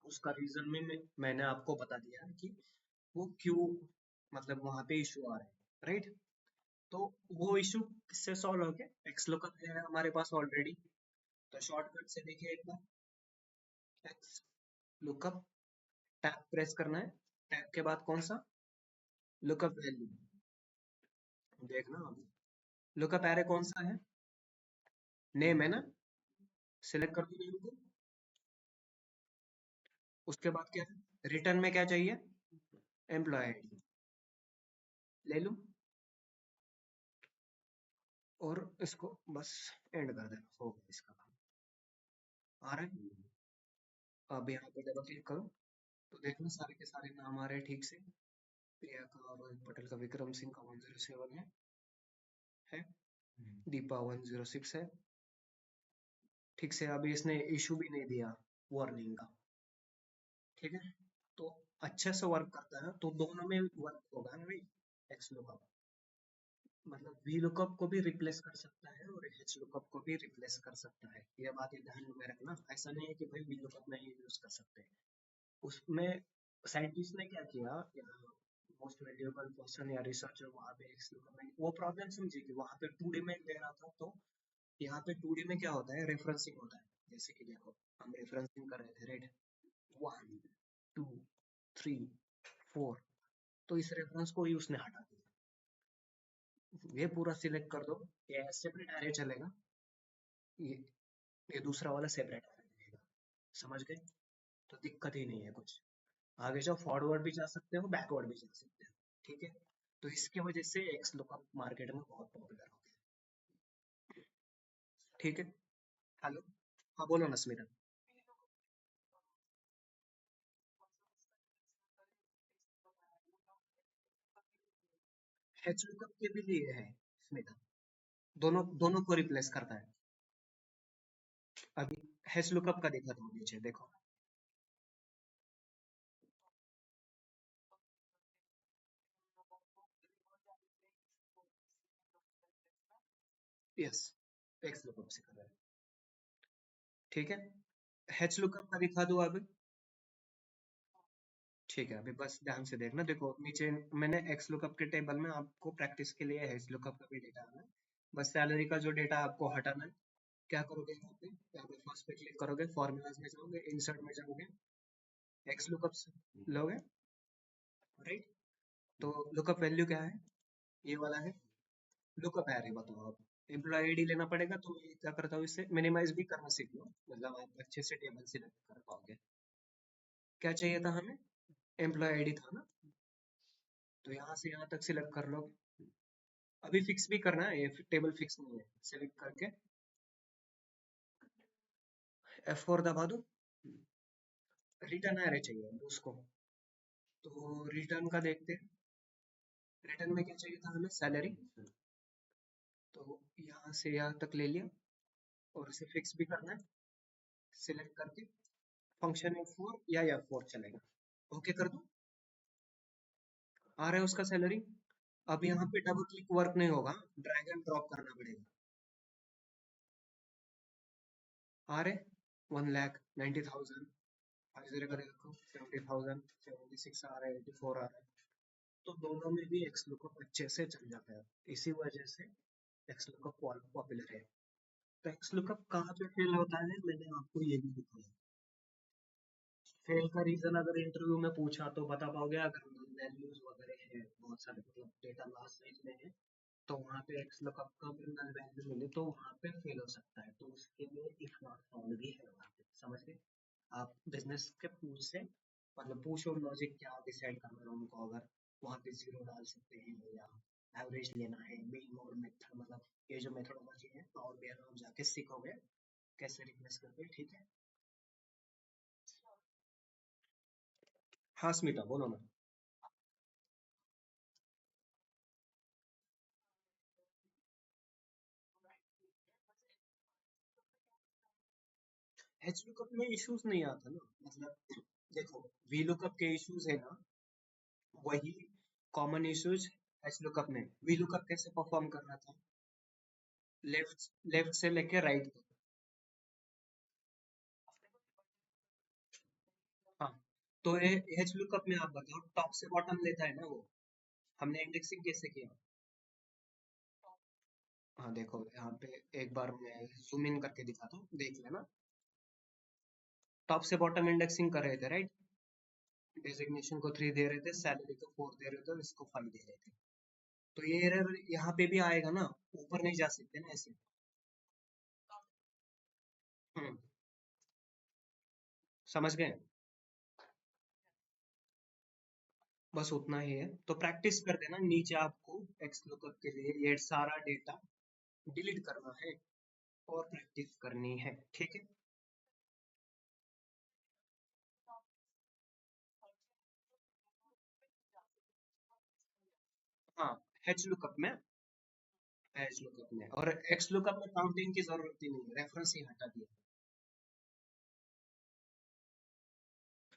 उसका रीजन में मैंने आपको बता दिया कि वो क्यों, मतलब वहां पे इशू आ रहा है, राइट? तो वो इशू किससे सॉल्व हो गया? एक्स लुकअप है हमारे पास ऑलरेडी। तो शॉर्टकट से देखिए एक बार, एक्स लुकअप, टैब प्रेस करना है, टैब के बाद कौन सा? Lookup value. देखना अभी, लुकअप एरे कौन सा है? नेम है ना, सिलेक्ट कर दो नेम को। उसके बाद क्या है? रिटर्न में क्या चाहिए? Employee ID. ले लूं और इसको बस एंड कर देना, हो गया इसका काम। आ रहा है? अब यहाँ पे डबल क्लिक करो तो देखना सारे के सारे नाम आ रहे हैं ठीक से। प्रिया का, रोहित पटेल का, विक्रम सिंह का 107 है, दीपा 106 है। ठीक से अभी इसने इशू भी नहीं दिया वार्निंग का, ठीक है। तो अच्छे से वर्क करता है, तो दोनों में वर्क होगा ना भाई। एक्स लुकअप मतलब वी लुकअप को भी रिप्लेस कर सकता है और एच लुकअप को भी रिप्लेस कर सकता है, ये बात ध्यान में रखना। ऐसा नहीं है कि भाई वी लुकअप नहीं यूज कर सकते। उसमें साइंटिस्ट ने क्या किया, मोस्ट वैल्यूएबल पर्सन या रिसर्चर वहां पे एक्स लुकअप में वो प्रॉब्लम समझी कि वहां पे 2D में दे रहा था, तो यहाँ पे 2D में क्या होता है, रेफरेंसिंग होता है। जैसे कि देखो हम रेफरेंसिंग कर रहे थे, राइट, 1 2 3 4, तो इस रेफरेंस को ही उसने हटा दिया। ये पूरा सिलेक्ट कर दो, ये सेपरेट एरे चलेगा, ये ये दूसरा वाला सेपरेट एरे रहेगा। समझ गए? तो दिक्कत ही नहीं है कुछ। आगे जाओ, फॉरवर्ड भी जा सकते हो, बैकवर्ड भी जा सकते हो, ठीक है। तो इसके वजह से एक्स लुकअप मार्केट में बहुत पॉपुलर हो गया, ठीक है। हेलो, हाँ बोलो ना स्मिता। एच लुकअप के भी लिए है स्मिता, दोनों दोनों को रिप्लेस करता है। अभी हैश लुकअप का देखा था नीचे, देखो। यस, एक्स लुकअप से कर रहा है, ठीक है। हैश लुकअप का दिखा दो अभी। ठीक है, अभी बस ध्यान से देखना, देखो नीचे मैंने एक्स लुकअप के टेबल में आपको प्रैक्टिस के लिए हैश लुकअप का भी डेटा आना है। बस सैलरी का जो डेटा आपको हटाना है, क्या करोगे, यहाँ पे फर्स्ट पे क्लिक करोगे, फॉर्मूलाज में जाओगे, इंसर्ट में जाओगे, एक्स लुकअप लोगे, राइट। तो लुकअप वैल्यू क्या है, ये वाला है। लुकअप है, बताओ आप। एम्प्लॉय आईडी लेना पड़ेगा, तो मैं क्या करता हूँ, इससे मिनिमाइज भी करना सीख लो, मतलब आप अच्छे से टेबल सिलेक्ट कर पाओगे। क्या चाहिए था हमें, एम्प्लॉय आईडी था ना, तो यहाँ से यहाँ तक सिलेक्ट कर लो। अभी फिक्स भी करना है, ये टेबल फिक्स नहीं है, सिलेक्ट करके F4 दबा दो। रिटर्न एरे चाहिए उसको, तो रिटर्न का देखते हैं। रिटर्न में क्या चाहिए था हमें, सैलरी, तो यहाँ से यहाँ तक ले लिया और इसे फिक्स भी करना है, सिलेक्ट करके फंक्शन F4 या F4 चलेगा, ओके कर दो। आ रहा है उसका सैलरी। अब यहाँ पे डबल क्लिक वर्क नहीं होगा, ड्रैग एंड ड्रॉप करना पड़ेगा। आ रहे 1,90,000, 50 का देखो 70,000, 76 आ रहा है, 84 आ रहा है। तो दोनों में भी एक्स लुकअप अच्छे से चल जाता है, इसी वजह से एक्स लुकअप पॉपुलर है। तो एक्स लुकअप कहाँ पे फेल होता है, मैंने आपको ये भी दिखाया। फेल का रीजन अगर इंटरव्यू में पूछा तो बता पाओगे, अगर वैल्यूज वगैरह है बहुत सारे, मतलब डेटा लार्ज साइज में है, तो वहाँ पे एक्स लुकअप का भी नल वैल्यू मिले तो वहाँ पे फेल हो सकता है, तो उसके लिए इफ नॉट फाउंड भी है वहाँ पे, समझ गए? आप बिजनेस के पूछ से, मतलब पूछ और लॉजिक क्या डिसाइड करना है उनको, अगर वहाँ पे जीरो डाल सकते हैं या एवरेज लेना है, मीन और मेथड, मतलब ये जो मेथोडोलॉजी है पावर बीआई में आप जाके सीखोगे कैसे रिप्लेस करते हैं, ठीक है। हाँ स्मिता बोलो ना। एच लुकअप में इश्यूज नहीं आता ना, मतलब देखो वी लुकअप के इश्यूज है ना, वही कॉमन इश्यूज एच लुकअप में। वी लुकअप कैसे परफॉर्म कर रहा था, लेफ्ट लेफ्ट से लेके राइट तक। हाँ, तो ये एच लुकअप में आप बताओ टॉप से बॉटम लेता है ना वो, हमने इंडेक्सिंग कैसे किया। हाँ देखो यहाँ पे एक बार मैं जूम इन करके दिखाता हूँ, देख लेना। टॉप से बॉटम इंडेक्सिंग कर रहे थे, राइट। डेजिग्नेशन को 3 दे रहे थे, सैलरी को 4 दे रहे थे और इसको 5 दे रहे थे। तो ये एरर यहाँ पे भी आएगा ना, ऊपर नहीं जा सकते ना ऐसे। हम्म, समझ गए? बस उतना ही है। तो प्रैक्टिस कर देना, नीचे आपको एक्स लुकअप के लिए ये सारा डेटा डिलीट करना है और प्रैक्टिस करनी है, ठीक है। हाँ, एच लुकअप में, एच लुकअप में और एक्स लुकअप में काउंटिंग की जरूरत ही नहीं, रेफरेंस ही हटा दिया।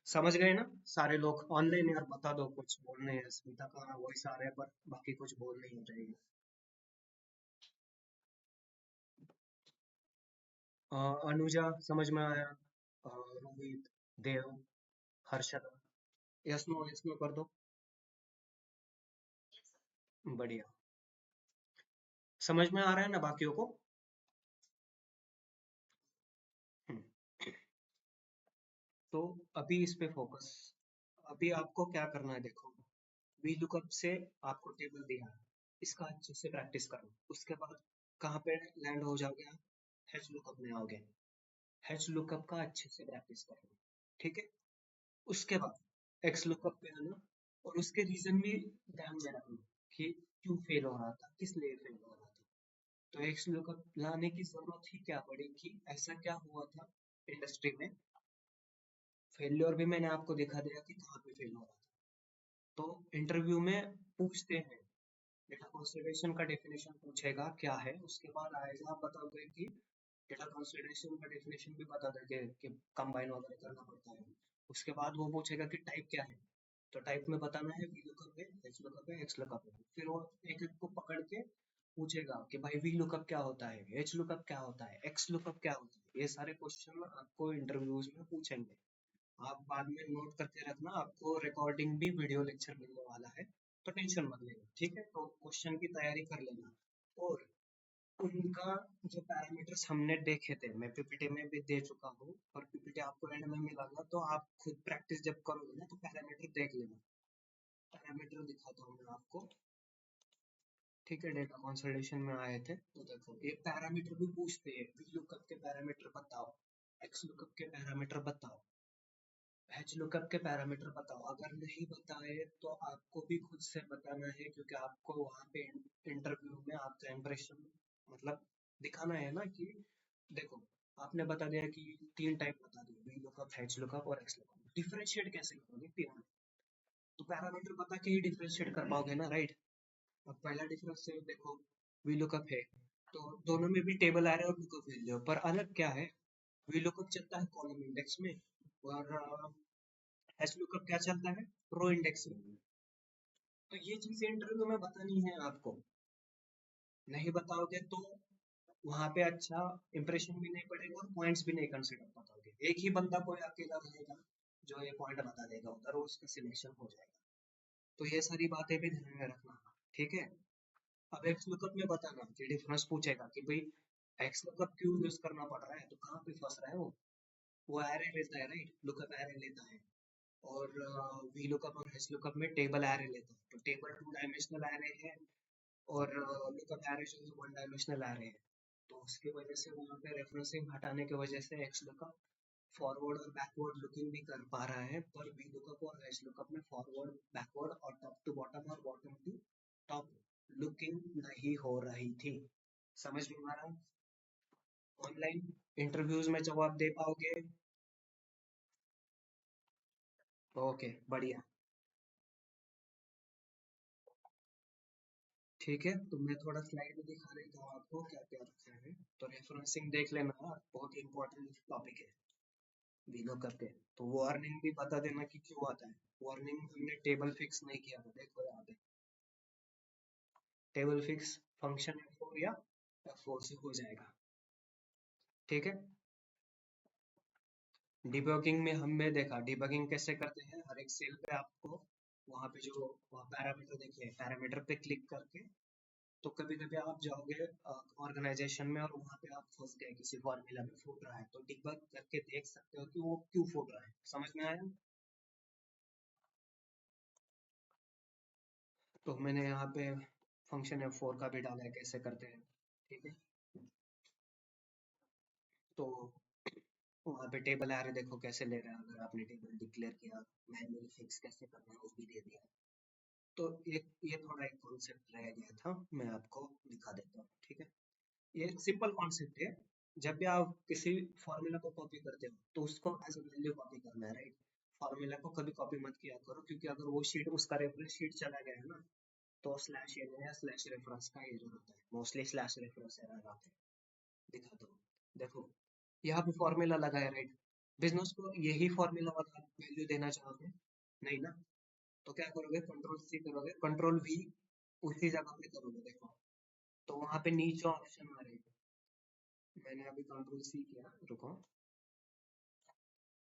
समझ गए ना सारे लोग? ऑनलाइन यार बता दो, कुछ बोलने हैं, स्मिता का वॉइस आ रहा है पर बाकी कुछ बोल नहीं रही है। अनुजा समझ में आया? रोहित, देव, हर्षदा, यस नो कर दो। बढ़िया, समझ में आ रहा है ना बाकियों को? हम्म, तो अभी इस पे फोकस। अभी आपको क्या करना है देखो, वी लुकअप से आपको टेबल दिया है, इसका अच्छे से प्रैक्टिस करो। उसके बाद कहाँ पे लैंड हो जाओगे आप? हैच लुकअप में आओगे। हैच लुकअप का अच्छे से प्रैक्टिस करो, ठीक है। उसके बाद एक्स लुकअप पे आना और उसके रीजन भी ध्यान में रखना कि क्यों फेल हो रहा था, किस लिए फेल हो रहा था। तो एक्स लुकअप लाने की जरूरत ही क्या पड़ी, कि ऐसा क्या हुआ था इंडस्ट्री में। फेल्योर भी मैंने आपको दिखा दिया कि कहाँ पे फेल हो रहा था। तो इंटरव्यू में पूछते हैं, डेटा कंसिडरेशन का डेफिनेशन पूछेगा क्या है, उसके बाद आएगा आप बताओगे कि डेटा कंसिडरेशन का डेफिनेशन भी बता दोगे कि कंबाइन वगैरह करना पड़ता है। उसके बाद वो पूछेगा कि टाइप क्या है, तो टाइप में बताना है वी लुकअप है, एच लुकअप है, एक्स लुकअप है। फिर वो एक एक को पकड़ के पूछेगा कि भाई वी लुकअप क्या होता है, एच लुकअप क्या होता है, एक्स लुकअप क्या होता है। ये सारे क्वेश्चन आपको इंटरव्यूज में पूछेंगे। आप बाद में नोट करके रखना, आपको रिकॉर्डिंग भी वीडियो लेक्चर मिलने वाला है, तो टेंशन मत लेना, ठीक है। तो क्वेश्चन की तैयारी कर लेना। और उनका जो पैरामीटर्स हमने देखे थे, मैं पीपीटी में भी दे चुका हूँ, और पीपीटी आपको एंड में मिलेगा, तो आप खुद प्रैक्टिस जब करोगे ना तो पैरामीटर देख लेना। पैरामीटर दिखाता हूँ मैं आपको, ठीक है। डेटा कंसोलिडेशन में आए थे तो देखो ये पैरामीटर भी पूछते हैं, वी लुकअप के पैरामीटर बताओ, एक्स लुकअप के पैरामीटर बताओ, हैच लुकअप के पैरामीटर बताओ। अगर नहीं बताए तो आपको भी खुद से बताना है, क्योंकि आपको वहाँ पे इंटरव्यू में आपका इंप्रेशन मतलब दिखाना है ना कि देखो, आपने बता दिया कि तीन टाइप बता दिए, वी लुकअप, हैच लुकअप और एक्स लुकअप। डिफरेंशिएट कैसे करोगे तीनों में? तो पैरामीटर बता के ही डिफरेंशिएट कर पाओगे ना, राइट? अब पहला डिफरेंस देखो, वी लुकअप है तो दोनों में भी टेबल एरे और लुकअप वैल्यू है, पर अलग क्या है, वी लुकअप चलता है कॉलम इंडेक्स में और हैश लुकअप क्या चलता है, रो इंडेक्स में। तो ये चीजें इंटरव्यू में बतानी है आपको। नहीं बताओगे तो वहां पे अच्छा इंप्रेशन भी नहीं पड़ेगा और पॉइंट्स भी नहीं कंसिडर बताओगे। एक ही बंदा कोई अकेला रहेगा जो ये पॉइंट बता देगा उधर, और उसका सिलेक्शन हो जाएगा। तो ये सारी बातें भी ध्यान में रखना, ठीक है। अब एक्स लुकअप में बताना कि डिफरेंस पूछेगा कि भाई एक्स लुकअप क्यों यूज करना पड़ रहा है, तो कहाँ पे फंस रहा है वो एरे लेता है, राइट, लुकअप एरे लेता है। और वी लुकअप और एस लुकअप में टेबल एरे लेता है, तो टेबल टू डायमेंशनल एरे है और लुकअप एरे जो है वन डायमेंशनल एरे है। तो उसकी वजह से वहाँ पे रेफरेंसिंग हटाने की वजह से एक्स लुकअप फॉरवर्ड और बैकवर्ड लुकिंग भी कर पा रहा है, पर वी लुकअप और एस लुकअप में फॉरवर्ड बैकवर्ड और टॉप टू बॉटम और बॉटम टू टॉप लुकिंग नहीं हो रही थी। समझ में आ रहा? ऑनलाइन इंटरव्यूज में जवाब दे पाओगे? ओके, बढ़िया। ठीक है, तो मैं थोड़ा स्लाइड में दिखा देता हूँ आपको क्या क्या रखा है। तो रेफरेंसिंग देख लेना, बहुत ही इंपॉर्टेंट टॉपिक है वीलॉकअप के। तो वार्निंग भी बता देना कि क्यों आता है। वार्निंग हमने टेबल फिक्स नहीं किया था, देखो यहाँ पे टेबल फिक्स फंक्शन F4 या F4 से हो जाएगा, ठीक है। डिबगिंग में हमने देखा डिबगिंग कैसे करते हैं, हर एक सेल पे आपको वहाँ पे जो पैरामीटर देखिए, पैरामीटर पे क्लिक करके, तो कभी कभी आप जाओगे ऑर्गेनाइजेशन में और वहाँ पे आप फंस गए, किसी फॉर्मूला में फूट रहा है, तो डिबग करके देख सकते हो कि वो क्यों फूट रहा है। समझ में आया? तो मैंने यहाँ पे फंक्शन F4 का भी डाला है कैसे करते हैं, ठीक है। तो वहाँ पे टेबल आ रहे देखो कैसे ले रहा है, अगर आपने टेबल डिक्लेयर किया, मैन्युअली फिक्स कैसे करना है वो भी दे दिया। तो ये थोड़ा एक कॉन्सेप्ट रह गया था, मैं आपको दिखा देता हूँ, ठीक है। ये सिंपल कॉन्सेप्ट है। जब भी आप किसी फॉर्मूला को कॉपी करते हो तो उसको एज अ वैल्यू कॉपी करना है, राइट। फॉर्मूला को कभी कॉपी मत किया करो, क्योंकि अगर वो शीट उसका रेफरेंस शीट चला गया है ना, तो स्लैश एन या स्लैश रेफरेंस का एरर होता है, मोस्टली स्लैश रेफरेंस एरर आता है। दिखा दो, देखो यहाँ पे फॉर्मूला लगा है, राइट। बिजनेस को यही फॉर्मूला वाला वैल्यू देना चाहोगे? नहीं ना। तो क्या करोगे, कंट्रोल सी करोगे, कंट्रोल वी उसी जगह पे करोगे, देखो। तो वहां पे नीचे ऑप्शन आ रहे हैं। मैंने अभी कंट्रोल सी किया, रुको,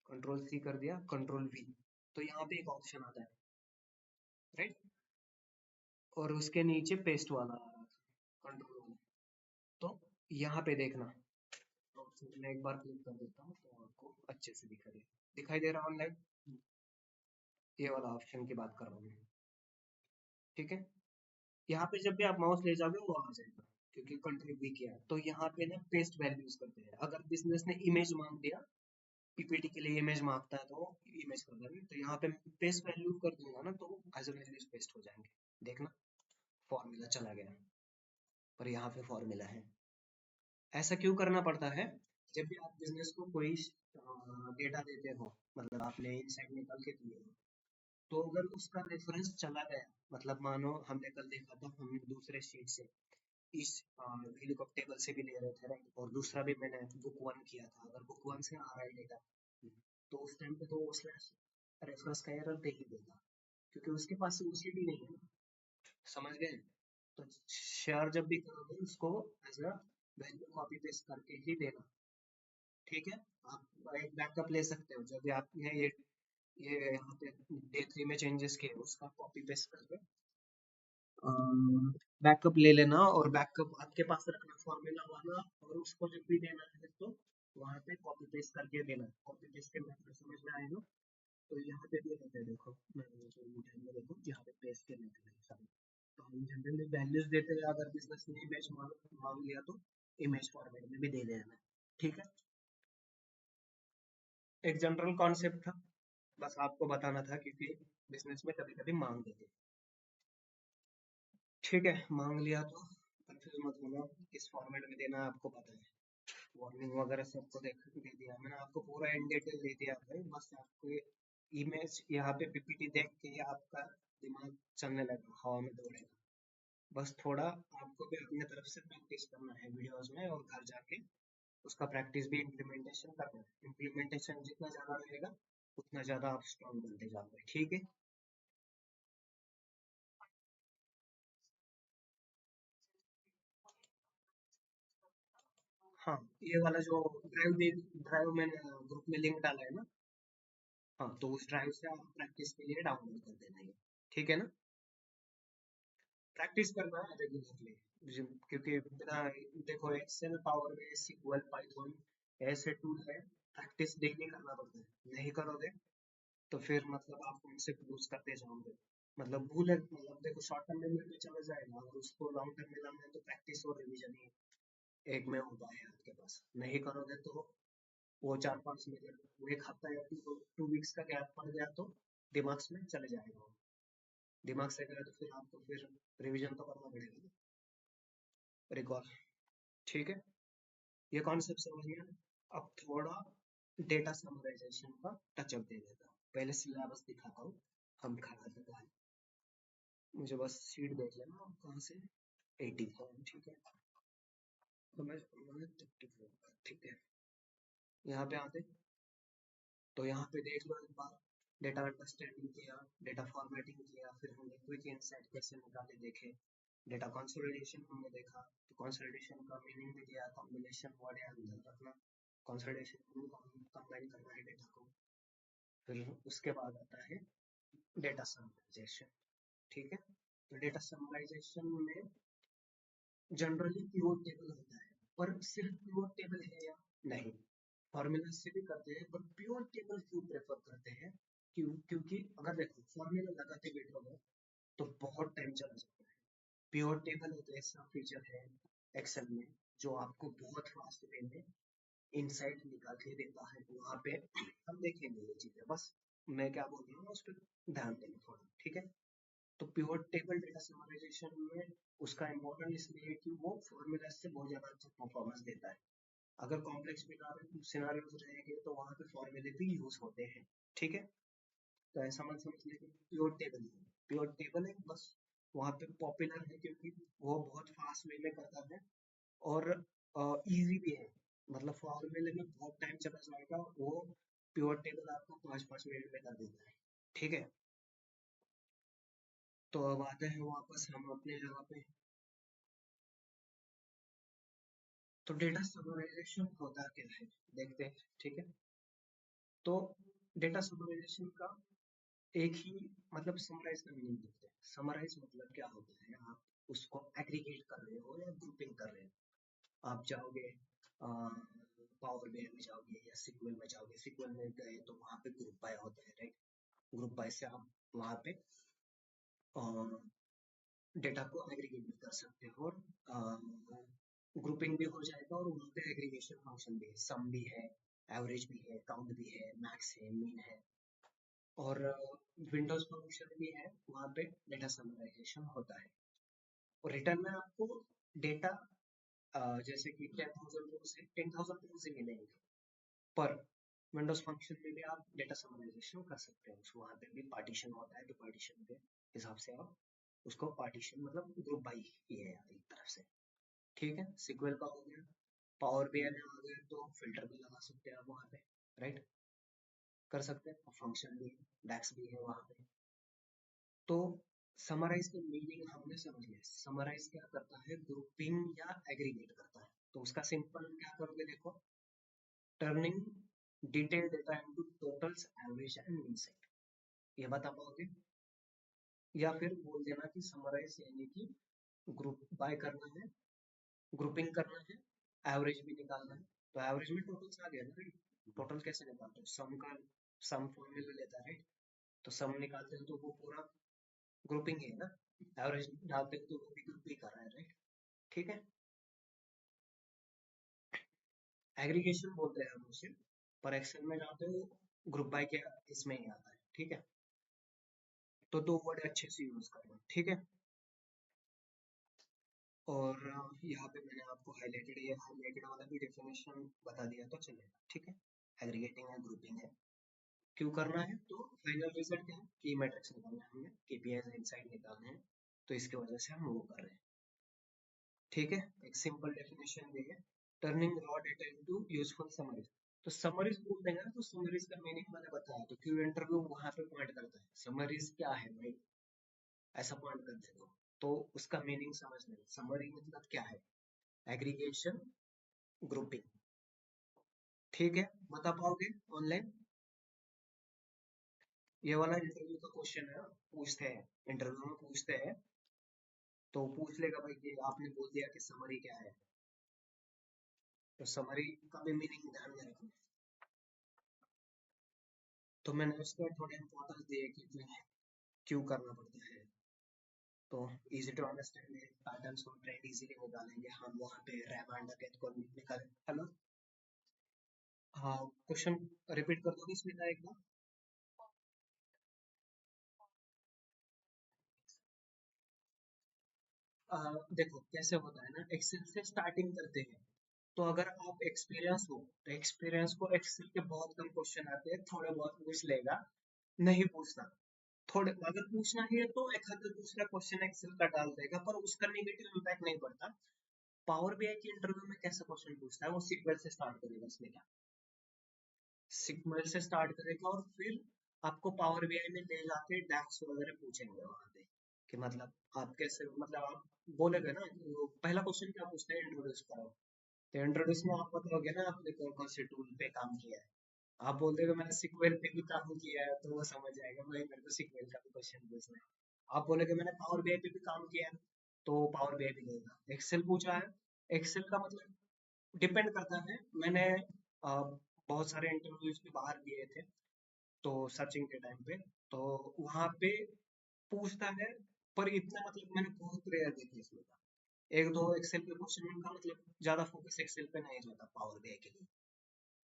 कंट्रोल सी कर दिया, कंट्रोल वी, तो यहाँ पे एक ऑप्शन आता है, राइट। और उसके नीचे पेस्ट वाला आ रहा है, कंट्रोल वाला। तो यहाँ पे देखना, ऑप्शन मैं एक बार क्लिक कर देता हूँ तो आपको अच्छे से दिखाई दे रहा ऑनलाइन। ये वाला ऑप्शन की बात कर रहा हूँ मैं, ठीक है। यहाँ पे जब भी आप माउस ले जाओगे वो आ जाएगा, क्योंकि कंट्रोल वी किया है। तो यहाँ पे ना पेस्ट वैल्यूज करते हैं। अगर बिजनेस ने इमेज मांग दिया, पीपीटी के लिए इमेज मांगता है तो इमेज कर देंगे, तो यहाँ पे पेस्ट वैल्यू कर दूंगा ना, तो एज वैल्यूज पेस्ट हो जाएंगे। देखना, फॉर्मूला चला गया, पर यहाँ पे फॉर्मूला है। ऐसा क्यों करना पड़ता है? जब भी आप बिजनेस को कोई डेटा देते हो, मतलब आपने इनसाइड निकाल के दिए हो, तो अगर उसका रेफरेंस चला गया, मतलब मानो हमने कल देखा था, हमने दूसरे शीट से इस हेलीकॉप्टर टेबल से भी ले रहे थे, राइट। और दूसरा भी मैंने बुक वन किया था, अगर बुक वन से आ रहा है डेटा, तो उस टाइम पे तो वो स्लैश रेफरेंस का एरर दे ही देगा, क्योंकि उसके पास यूसीडी नहीं है ना। समझ गए? तो शेयर जब भी करोगे उसको as a value copy paste करके ही देना, ठीक है। आप एक बैकअप ले सकते हो, जब भी आपने ये यहाँ पे डे 3 में चेंजेस किए उसका कॉपी पेस्ट करके बैकअप ले लेना, और बैकअप आपके पास रखना फॉर्मूला वाला, और उसको जब भी देना है तो वहाँ पे कॉपी पेस्ट करके देना। कॉपी पेस्ट के मेथड समझ में आएगा। तो यहाँ पे भी रहते हैं, देखो मैं ध्यान में देखो, यहाँ पे पेस्ट के मेथड है सब। तो हम जनरली वैल्यूज देते हैं, अगर बिजनेस ने इमेज मांग लिया तो इमेज फॉर्मेट में भी दे देना, ठीक है। एक जनरल कॉन्सेप्ट था, बस आपको बताना था, क्योंकि बिजनेस में कभी कभी मांग देते हैं। ठीक है, मांग लिया तो कंफ्यूज मत होना, किस फॉर्मेट में देना है आपको पता है। वार्निंग वगैरह सबको दे दिया मैंने आपको, पूरा इन डिटेल दे दिया है। बस आपको इमेज यहाँ पे पीपीटी देख के आपका दिमाग चलने लगा, हवा में दौड़ेगा। बस थोड़ा आपको भी अपनी तरफ से प्रैक्टिस करना है वीडियोस में, और घर जाके उसका प्रैक्टिस भी इम्प्लीमेंटेशन करना है। इम्प्लीमेंटेशन जितना ज़्यादा रहेगा उतना ज़्यादा आप स्ट्रॉन्ग बनते जाओगे, ठीक है। हाँ, ये वाला जो ड्राइव मैंने ग्रुप में लिंक डाला है ना, हाँ, तो उस ड्राइव से आप प्रैक्टिस के लिए डाउनलोड कर देना ये, ठीक है ना। प्रैक्टिस करना है रेगुलरली, क्योंकि बिना, देखो एक्सेल, पावर में, सीक्वल, पाइथन ऐसे टूल है, प्रैक्टिस डेली करना पड़ता है। नहीं करोगे तो फिर मतलब आप कॉन्सेप्ट लूज करते जाओगे, मतलब भूल, मतलब देखो शॉर्ट टर्म मेमोरी में चला जाएगा, अगर उसको लॉन्ग टर्म में लाना है तो प्रैक्टिस और रिवीजन ही एक में होता है आपके पास। नहीं करोगे तो वो 4-5 मिनट, वो एक हफ्ता या 2 वीक्स का गैप पड़ गया तो दिमाग में चले जाएगा वो। दिमाग से गया तो फिर आपको फिर रिवीजन तो करना पड़ेगा, रिकॉल, ठीक है। ये कॉन्सेप्ट समझ में आया? अब थोड़ा डेटा समराइजेशन का टचअप दे देता हूँ, पहले सिलेबस दिखाता हूँ हम खड़ा देता है। मुझे बस शीट देख लेना कहाँ से, 84, ठीक है। तो मैं 54, ठीक है। यहाँ पे आते, तो यहाँ पे देख लो एक बार, डेटा अंडरस्टैंडिंग किया, डेटा फॉर्मेटिंग किया, फिर हमने क्विक इनसाइट कैसे निकाले देखे, डेटा कंसोलिडेशन हमने देखा। तो कंसोलिडेशन का मीनिंग भी दिया, कॉम्बिनेशन वर्ड है अंदर रखना, कंसोलिडेशन कंबाइन करना है डेटा को। फिर उसके बाद आता है डेटा समराइजेशन, ठीक है। तो डेटा समराइजेशन में जनरली पिवोट टेबल होता है, पर सिर्फ पिवोट टेबल है या नहीं, फॉर्मूला से भी करते हैं, पर पिवोट टेबल क्यों प्रेफर करते हैं? क्योंकि अगर देखो फॉर्मूला लगाते बैठोगे तो बहुत टाइम चला जाता है। पिवोट टेबल एक ऐसा फीचर है एक्सेल में जो आपको बहुत फास्ट वे में इनसाइट निकाल के देता है। वहाँ पे हम देखेंगे ये चीजें, बस मैं क्या बोल रहा हूँ उस पर ध्यान देना थोड़ा, ठीक है। तो प्योर टेबल डेटा समराइजेशन में उसका इम्पोर्टेंट इसलिए है कि वो फॉर्मूला से बहुत ज़्यादा अच्छा परफॉर्मेंस देता है। अगर कॉम्प्लेक्स सिनारियोज रहेंगे तो वहाँ पे फॉर्मूले भी यूज होते हैं, ठीक है। तो ऐसा मत समझिए कि प्योर टेबल है बस, वहाँ पे पॉपुलर है क्योंकि वो बहुत फास्ट वे में करता है और इजी भी है। मतलब फॉर्मूले में बहुत टाइम चला जाएगा, वो प्योर टेबल आपको 5-5 मिनट में कर देता है, ठीक है। तो अब आते हैं वापस हम अपने जगह पे। तो डेटा समराइजेशन होता क्या है देखते हैं, ठीक है। तो डेटा समराइजेशन का एक ही मतलब समराइज का मीनिंग देखते हैं। समराइज मतलब क्या होता है, आप उसको एग्रीगेट कर रहे हो या ग्रुपिंग कर रहे हो। आप जाओगे पावर बीआई में जाओगे या सिक्वल में जाओगे, सिक्वल में गए तो वहाँ पे ग्रुप बाय होता है, राइट। ग्रुप बाय से आप वहाँ पे डेटा को एग्रीगेट भी कर सकते हो और ग्रुपिंग भी हो जाएगा और वहाँ पे एग्रीगेशन फंक्शन भी है, सम भी है, एवरेज भी है, काउंट भी है, मैक्स है, मीन है और विंडोज फंक्शन भी है। वहाँ पे डेटा समराइजेशन होता है और रिटर्न में आपको डेटा जैसे कि 10,000 रोज है, 10,000 रोज ही मिलेंगे। पर विंडोज फंक्शन में भी आप डेटा समराइजेशन कर सकते हो, वहाँ पे भी पार्टीशन होता है, तो पार्टीशन के हिसाब से आप उसको पार्टीशन मतलब ग्रुप बाई ही है एक तरफ से, ठीक है। सिक्वल का हो गया, पावर बीआई में आ गए तो फिल्टर भी लगा सकते हैं आप वहाँ पे, राइट, कर सकते हैं। फंक्शन भी है, डैक्स भी है वहाँ पे। तो समराइज का मीनिंग हमने समझ लिया। समराइज क्या करता है, ग्रुपिंग या एग्रीगेट करता है। तो उसका सिंपल क्या करोगे देखो, turning detail data into totals, average and mean set, ये बता पाओगे। या फिर बोल देना कि समराइज यानी कि ग्रुप बाय करना है, ग्रुपिंग करना है, एवरेज भी निकालना है। तो एवरेज में टोटल्स आ गया ना, राइट। टोटल कैसे निकालते हो, सम का सम फॉर्मूला लेता है, राइट। तो सम निकालते हैं तो वो पूरा ग्रुपिंग है ना। एवरेज डालते हैं तो वो भी ग्रुप ही कर रहा है, राइट, ठीक है। एग्रीगेशन बोलते हैं हम उसे, पर एक्सेल में जाते हो ग्रुप बाय के इसमें ही आता है, ठीक है। तो दो वर्ड अच्छे से यूज करना, ठीक है। और यहाँ पे मैंने आपको हाईलाइटेड, ये हाईलाइटेड वाला भी डेफिनेशन बता दिया तो चलेगा, ठीक है। एग्रीगेटिंग है, ग्रुपिंग है, क्यों करना है, तो फाइनल रिजल्ट क्या है, की मैट्रिक्स निकालना है हमें, केपीआईज इनसाइड निकालने हैं, तो इसकी वजह से हम वो कर रहे हैं, ठीक है। एक सिंपल डेफिनेशन दी है, turning raw data into useful summaries. तो समरीज बोल देंगे ना, तो समरीज का मीनिंग मैंने बताया, तो क्यू इंटरव्यू वहां पे पॉइंट करता है, समरीज क्या है भाई, ऐसा पॉइंट कर देगा। तो उसका मीनिंग समझ लें, समरी मतलब क्या है, एग्रीगेशन, ग्रुपिंग, ठीक है। बता पाओगे ऑनलाइन, ये वाला इंटरव्यू का क्वेश्चन है, पूछते हैं इंटरव्यू में पूछते हैं, तो पूछ लेगा भाई कि आपने बोल दिया कि समरी क्या है, तो समरी का भी मीनिंग ध्यान में रखना। तो मैंने उसको थोड़े इंपॉर्टेंस दिए कि क्यों करना पड़ता है। तो इजी टू अंडरस्टैंड है, पैटर्न्स को ट्रेंड इजीली निकालेंगे हम वहाँ पे, रैम एंड के को निकालें। हेलो, हाँ, क्वेश्चन रिपीट कर दोगे इसमें एक बार। देखो कैसे होता है ना, एक्सेल से स्टार्टिंग करते हैं, तो अगर आप एक्सपीरियंस हो तो एक्सपीरियंस को एक्सेल के बहुत कम क्वेश्चन आते हैं, थोड़े बहुत पूछ लेगा, नहीं पूछना, थोड़े अगर पूछना ही है तो एक आधा दूसरा क्वेश्चन एक्सेल का डाल देगा, पर उसका नेगेटिव इम्पैक्ट नहीं पड़ता। पावर बीआई के इंटरव्यू में कैसा क्वेश्चन पूछता है, वो सीक्वेंस से स्टार्ट करेगा, इसमें क्या, सीक्वेंस से स्टार्ट करेगा और फिर आपको पावर बीआई में ले जाके डैक्स वगैरह पूछेंगे वहां पे, कि मतलब आप कैसे, मतलब आप बोलेगे ना कि वो पहला क्वेश्चन क्या पूछते हैं, इंट्रोड्यूस करो। तो इंट्रोड्यूस में आप बताओगे ना आपने कौन कौन से टूल पे काम किया है, आप बोल देगे मैंने सिक्वेल पे भी काम किया है, तो वो समझ जाएगा भाई मेरे को सिक्वेल का भी क्वेश्चन पूछना है। आप बोलेगे मैंने पावर बीआई पे भी काम किया है, तो पावर बीआई भी देगा। एक्सेल पूछा है, एक्सेल का मतलब डिपेंड करता है। मैंने बहुत सारे इंटरव्यूज भी बाहर दिए थे, तो सर्चिंग के टाइम पे, तो वहाँ पे पूछता है, पर इतना मतलब मैंने बहुत रेयर देखे इसमें का, एक दो एक्सेल पे क्वेश्चन का मतलब ज्यादा फोकस एक्सेल पे नहीं रहता पावर बीआई के लिए।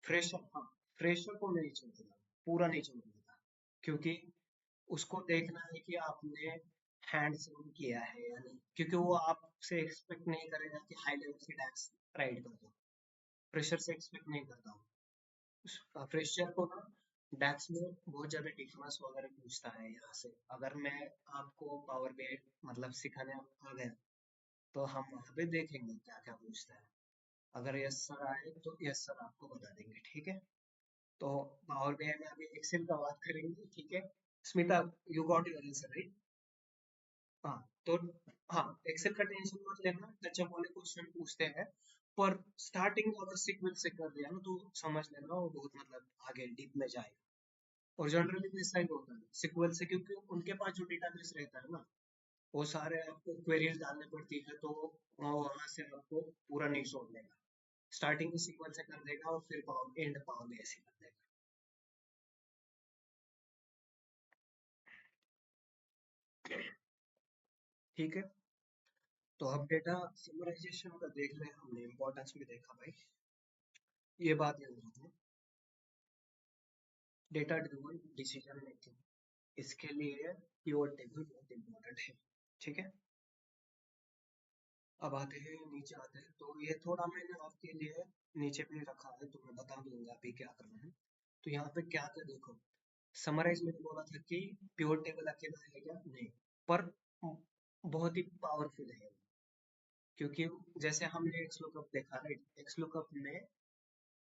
फ्रेशर, हाँ, फ्रेशर को नहीं चलता, पूरा नहीं चलता, क्योंकि उसको देखना है कि आपने हैंड से किया है या नहीं, क्योंकि वो आपसे एक्सपेक्ट नहीं करेगा कि हाई लेवल की डैक्स राइड कर दो। फ्रेशर से एक्सपेक्ट नहीं करता हूँ। फ्रेशर को ना डैक्स में बहुत ज्यादा डिफरेंस वगैरह पूछता है यहाँ से। अगर मैं आपको पावर बीआई मतलब सिखाने आ गया तो हम वहाँ पे देखेंगे क्या क्या पूछता है। अगर यस सर आए तो यस सर आपको बता देंगे, ठीक है। तो पावर बीआई में अभी एक्सेल का बात करेंगे, ठीक है। Smita, you got your answer right? हाँ, तो हाँ, एक्सेल का टेंशन मत लेना, टचअप वाले क्वेश्चन पूछते हैं। पर स्टार्टिंग अगर सीक्वेंस से कर दिया ना तो समझ लेना वो बहुत मतलब आगे डीप में जाएगा। और जनरली वैसा ही होता है सीक्वेंस से, क्योंकि उनके पास जो डेटाबेस रहता है ना वो सारे आपको क्वेरीज डालने पड़ती है, तो वहां से आपको पूरा नहीं छोड़ देगा। स्टार्टिंग में सीक्वेंस से कर देगा और फिर पावर एंड पावर में ऐसे कर देगा, ठीक है। तो अब डेटा समराइजेशन का देख रहे हैं, हमने इंपॉर्टेंस भी देखा भाई। ये बात याद रखना, डेटा ड्रिवन डिसीजन मेकिंग, इसके लिए पिवट टेबल बहुत इंपॉर्टेंट है, ठीक है। अब आते हैं नीचे आते हैं, तो ये थोड़ा मैंने आपके लिए नीचे भी रखा है, तो मैं बता दूंगा अभी क्या करना है। तो यहाँ पे क्या क्या देखो, समराइज में बोला था कि प्योर टेबल अकेला है क्या, नहीं, पर बहुत ही पावरफुल है। क्योंकि जैसे हमने एक्स लुकअप देखा, राइट, एक्स लुकअप में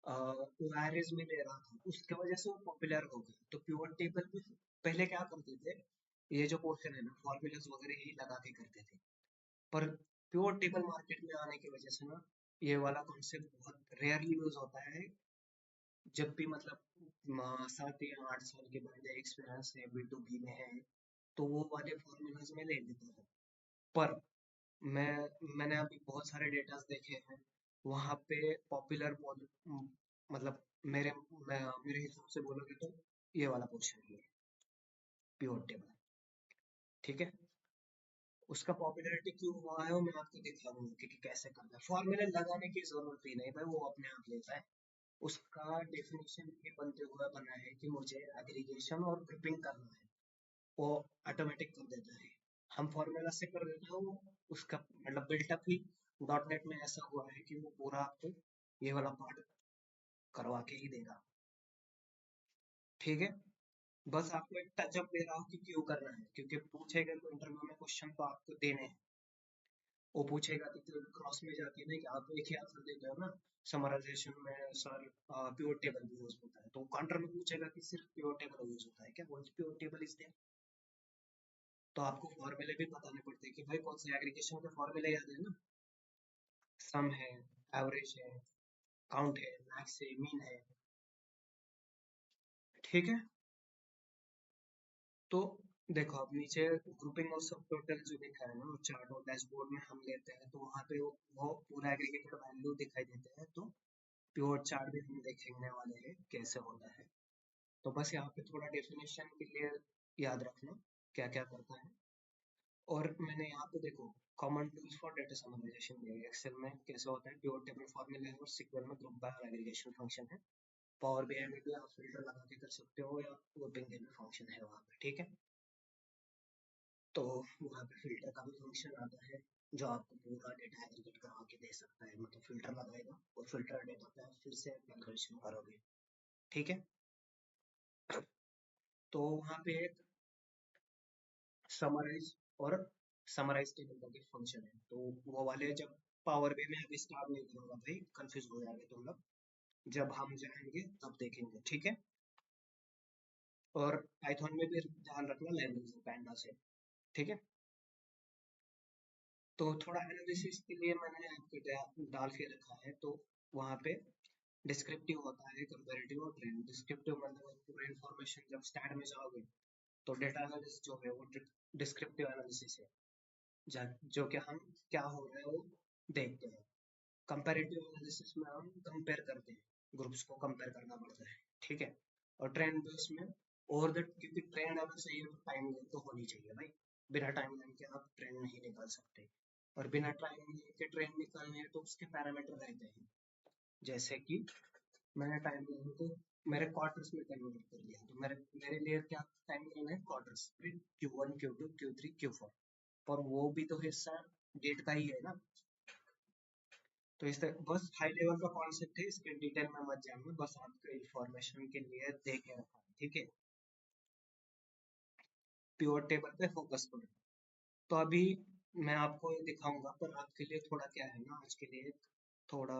वायरेज में ले रहा था, उसके वजह से वो पॉपुलर हो गया। तो प्योर टेबल भी पहले क्या करते थे, ये जो पोर्शन है ना फॉर्मूलाज वगैरह यही लगा के करते थे। पर प्योर टेबल मार्केट में आने की वजह से ना ये वाला कॉन्सेप्ट बहुत रेयरली यूज होता है। जब भी मतलब 7 या 8 साल के बाद एक्सपीरियंस है, B2B में है, तो वो वाले फॉर्मूलाज में ले लेता है। पर मैंने अभी बहुत सारे डेटास देखे हैं, वहाँ पे पॉपुलर मतलब मेरे हिसाब से बोलोगे तो ये वाला पोर्शन ही है प्योर टेबल, ठीक है। उसका पॉपुलैरिटी क्यों हुआ है वो मैं आपको दिखा दूंगा कि कैसे करना है। फॉर्मूले लगाने की जरूरत ही नहीं भाई, वो अपने आप लेता है। उसका डेफिनेशन ये बनते हुए बना है कि मुझे एग्रीगेशन और ग्रुपिंग करना है, वो ऑटोमेटिक कर देता है। हम फॉर्मूला से कर देते हो, उसका मतलब बिल्टअप ही डॉट नेट में ऐसा हुआ है कि वो पूरा आपको ये वाला पार्ट करवा के ही देगा, ठीक है। बस आपको एक टचअप दे रहा हूँ कि क्यों करना है, क्योंकि पूछेगा तो इंटरव्यू में क्वेश्चन तो आपको देने हैं। वो पूछेगा कि क्रॉस में जाके नहीं, आप एक ही आंसर देते हो ना समराइजेशन में सर, प्योर टेबल भी यूज होता है, तो काउंटर में पूछेगा कि सिर्फ प्योर टेबल यूज होता है क्या, वो प्योर टेबल इज देयर। तो आपको फॉर्मूले भी बताने पड़ते हैं कि भाई कौन से एग्रीगेशन के फॉर्मूले याद है ना, सम है, एवरेज है, काउंट है, मैक्स है, मीन है, ठीक है। तो देखो अब नीचे ग्रुपिंग और सब टोटल जो लिखा है ना वो चार्ट और डैशबोर्ड में हम लेते हैं, तो वहाँ पे वो पूरा एग्रीगेटेड वैल्यू दिखाई देते हैं। तो प्योर चार्ट भी हम देखने वाले हैं कैसे होता है। तो बस यहाँ पे थोड़ा डेफिनेशन के लिए याद रखना क्या क्या करता है। और मैंने यहाँ पे देखो common tools for data summarization दिया है। एक्सेल में कैसे होता है, प्योर टेबल फॉर्मूला है और सीक्वल में ग्रुप बाय और एग्रीगेशन फंक्शन है। पावर बीआई में भी आप फिल्टर लगा के कर सकते हो या ग्रुपिंग के भी फंक्शन है वहाँ पे, ठीक है। तो वहाँ पे फिल्टर का भी फंक्शन आता है जो आपको पूरा डेटा एग्रीगेट करवा के दे सकता है, मतलब फिल्टर लगाएगा और फिल्टर डेटा पे आप फिर से कैलकुलेशन करोगे, ठीक है। तो वहाँ पे एक समराइज और समराइज टेबल का भी फंक्शन है, तो वो वाले जब पावर बी में अभी स्टार्ट नहीं करूँगा भाई, कंफ्यूज हो जाएंगे तुम लोग, जब हम जाएंगे तब देखेंगे, ठीक है। और पाइथन में भी ध्यान रखना लैंग्वेज पैंडा से, ठीक है। तो थोड़ा एनालिसिस के लिए मैंने आपको डाल के रखा है, तो वहाँ पे डिस्क्रिप्टिव होता है, कंपैरेटिव और ट्रेंड। डिस्क्रिप्टिव मतलब पूरा इन्फॉर्मेशन जब स्टैट में जाओगे तो डेटा एनालिसिस जो है वो डिस्क्रिप्टिव एनालिसिस है, जो कि हम क्या हो रहा है वो देखते हैं। कंपैरेटिव एनालिसिस में हम कंपेयर करते हैं, ग्रुप्स को कंपेयर करना पड़ता है, ठीक है। और ट्रेंड बेस में ओवर द, क्योंकि ट्रेंड अगर सही है तो टाइम लाइन तो होनी चाहिए भाई, बिना टाइम लाइन के आप ट्रेंड नहीं निकाल सकते। और बिना टाइम लाइन के ट्रेंड निकालने हैं तो उसके पैरामीटर रहते हैं, जैसे कि मैंने टाइम लाइन को मेरे क्वार्टर्स में कन्वर्ट कर लिया, तो मेरे मेरे लिए क्या टाइम लाइन है, quarters, Q1 Q2 Q3 Q4, पर वो भी तो हिस्सा डेट का ही है ना। तो इस तरह बस हाई लेवल का कॉन्सेप्ट है, इसके डिटेल में मत जानना, बस आपके इंफॉर्मेशन के लिए दे के रखा है, ठीक है। प्योर टेबल पे फोकस करो। तो अभी मैं आपको ये दिखाऊंगा, पर आपके लिए थोड़ा क्या है ना, आज के लिए थोड़ा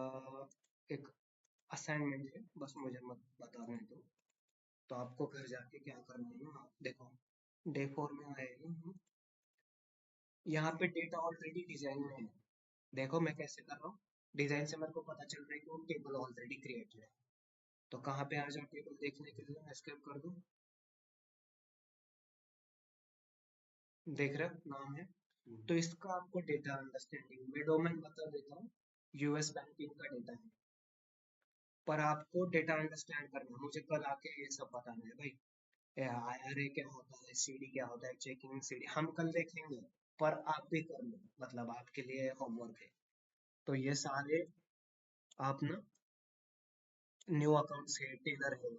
एक असाइनमेंट है, बस मुझे मत बताने दो। तो आपको घर जाके क्या करना है ना, आप देखो डे 4 में आए हैं हम। यहाँ पे डेटा ऑलरेडी डिजाइन में है। देखो मैं कैसे कर रहा हूँ, डिजाइन से मेरे को पता चल रहा है कि वो टेबल ऑलरेडी क्रिएटेड है। तो कहाँ पे आ जाओ टेबल देखने के लिए, एस्केप कर दो। देख रहे हो नाम है। तो इसका आपको डेटा अंडरस्टैंडिंग में डोमेन बता देता हूँ, यूएस बैंकिंग का डेटा है। पर आपको डेटा अंडरस्टैंड करना है, मुझे कल आके ये सब बताना है भाई। आईआरए क्या होता है, सीडी क्या होता है, चेकिंग सीडी हम कल देखेंगे। पर आप भी कर लो, मतलब आपके लिए होमवर्क है। तो ये सारे आप ना, न्यू अकाउंट्स है, टेलर है,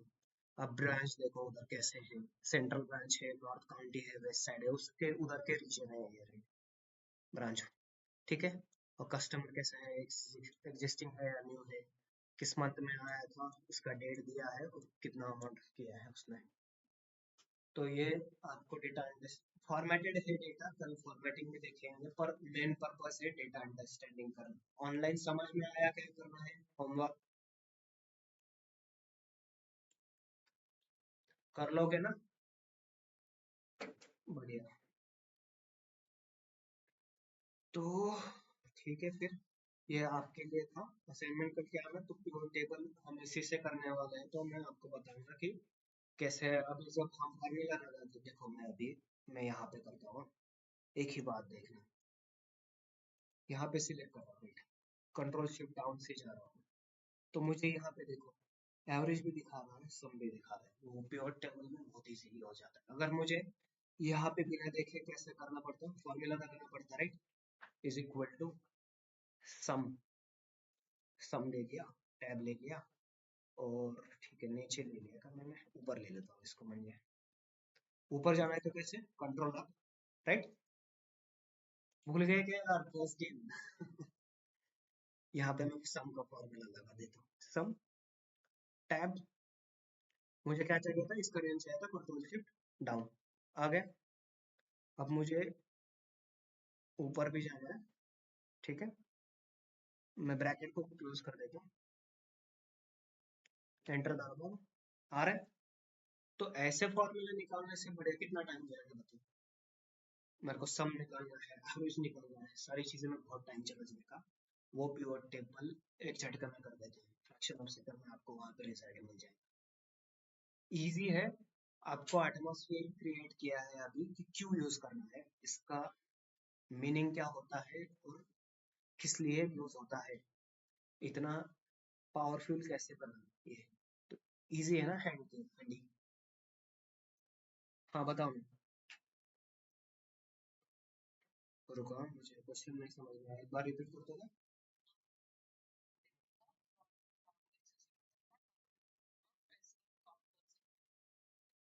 अब ब्रांच देखो उधर कैसे है, सेंट्रल ब्रांच है, नॉर्थ काउंटी है, वेस्ट साइड है, उसके उधर के रीजन है ये ब्रांच, ठीक है। और कस्टमर कैसा है, एग्जिस्टिंग है या न्यू है, किस मंथ में आया था, उसका डेट दिया है और कितना अमाउंट किया है उसने। तो ये आपको डेटा फॉर्मेटेड है डेटा, कल फॉर्मेटिंग में देखेंगे, पर मेन पर्पस है डेटा अंडरस्टैंडिंग करना। ऑनलाइन समझ में आया क्या करना है, होमवर्क कर लोगे ना, बढ़िया। तो ठीक है फिर, ये आपके लिए था असाइनमेंट। का क्या है तो प्योर टेबल हम इसी से करने वाले हैं, तो मैं आपको बताऊंगा कि कैसे। अभी जब हम फॉर्मूला लगाते, देखो मैं यहाँ पे करता हूँ, एक ही बात देखना, यहाँ पे सिलेक्ट कर रहा हूँ, कंट्रोल शिफ्ट डाउन से जा रहा हूँ। तो मुझे यहाँ पे देखो एवरेज भी दिखा रहा है, सम भी दिखा रहा है, वो प्योर टेबल में बहुत इजीली हो जाता है। अगर मुझे यहाँ पे बिना देखे कैसे करना पड़ता है, फॉर्मूला लगाना पड़ता है, right, is equal to some, सम ले लिया, टैब ले लिया, और ठीक है नीचे ले लिया था मैंने, ऊपर ले लेता हूँ इसको। मैंने ऊपर जाना है तो कैसे, कंट्रोल अप, राइट। भूल गए क्या यार, फर्स्ट गेम। यहाँ पे मैं सम का फॉर्मूला लगा देता हूँ, सम टैब, मुझे क्या चाहिए था, इसका रेंज चाहिए था, कंट्रोल शिफ्ट डाउन, आ गया। अब मुझे ऊपर भी जाना है, ठीक है, मैं ब्रैकेट को क्लोज कर देता हूँ, एंटर दबाओ, आ रहा है। तो ऐसे फॉर्मूले निकालने से बड़े कितना टाइम जाएगा बताओ, मेरे को सम निकालना है, एवरेज निकालना है, सारी चीजें में बहुत टाइम चला जाएगा। वो प्योर टेबल एक झटके में कर देते हैं, फ्रैक्शन ऑफ सेकंड में आपको वहां पे रिजल्ट मिल जाएगा। इजी है। आपको एटमॉस्फेयर क्रिएट किया है अभी कि क्यों यूज करना है, इसका मीनिंग क्या होता है और किस लिए यूज होता है, इतना पावरफुल कैसे बना ये। तो इजी है ना, हैंडी। हाँ बताओ ना। रुको मुझे क्वेश्चन नहीं समझ में आया, एक बार रिपीट कर दो ना।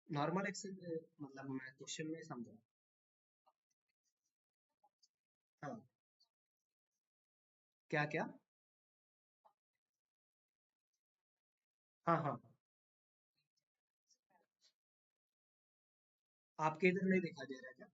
नॉर्मल एक्सेल, मतलब मैं क्वेश्चन नहीं समझा। हाँ, क्या क्या। हाँ हाँ, आपके इधर नहीं दिखा दे रहा क्या।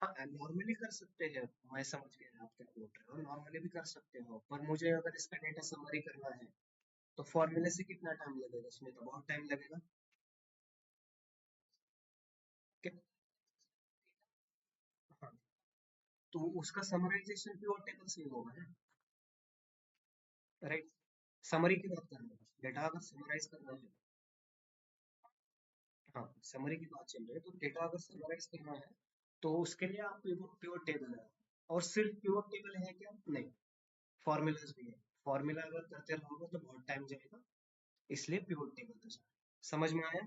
हाँ नॉर्मली कर सकते हैं, मैं समझ गया आप क्या बोल रहे हो, नॉर्मली भी कर सकते हो, पर मुझे अगर इसका डेटा समरी करना है तो फॉर्मूले से कितना टाइम लगेगा, इसमें तो बहुत टाइम लगेगा। कि- हाँ, तो उसका समराइजेशन भी और टेबल से ही होगा ना, राइट। समरी की बात कर रहे हैं, डेटा अगर समराइज करना है, हाँ समरी की बात चल रही है, तो डेटा अगर समराइज करना है तो उसके लिए आप प्योर टेबल है। और सिर्फ प्योर टेबल है क्या, नहीं, फॉर्मूलाज भी है। फॉर्मूला अगर करते रहोगे तो बहुत टाइम जाएगा, इसलिए प्योर टेबल है। समझ में आया,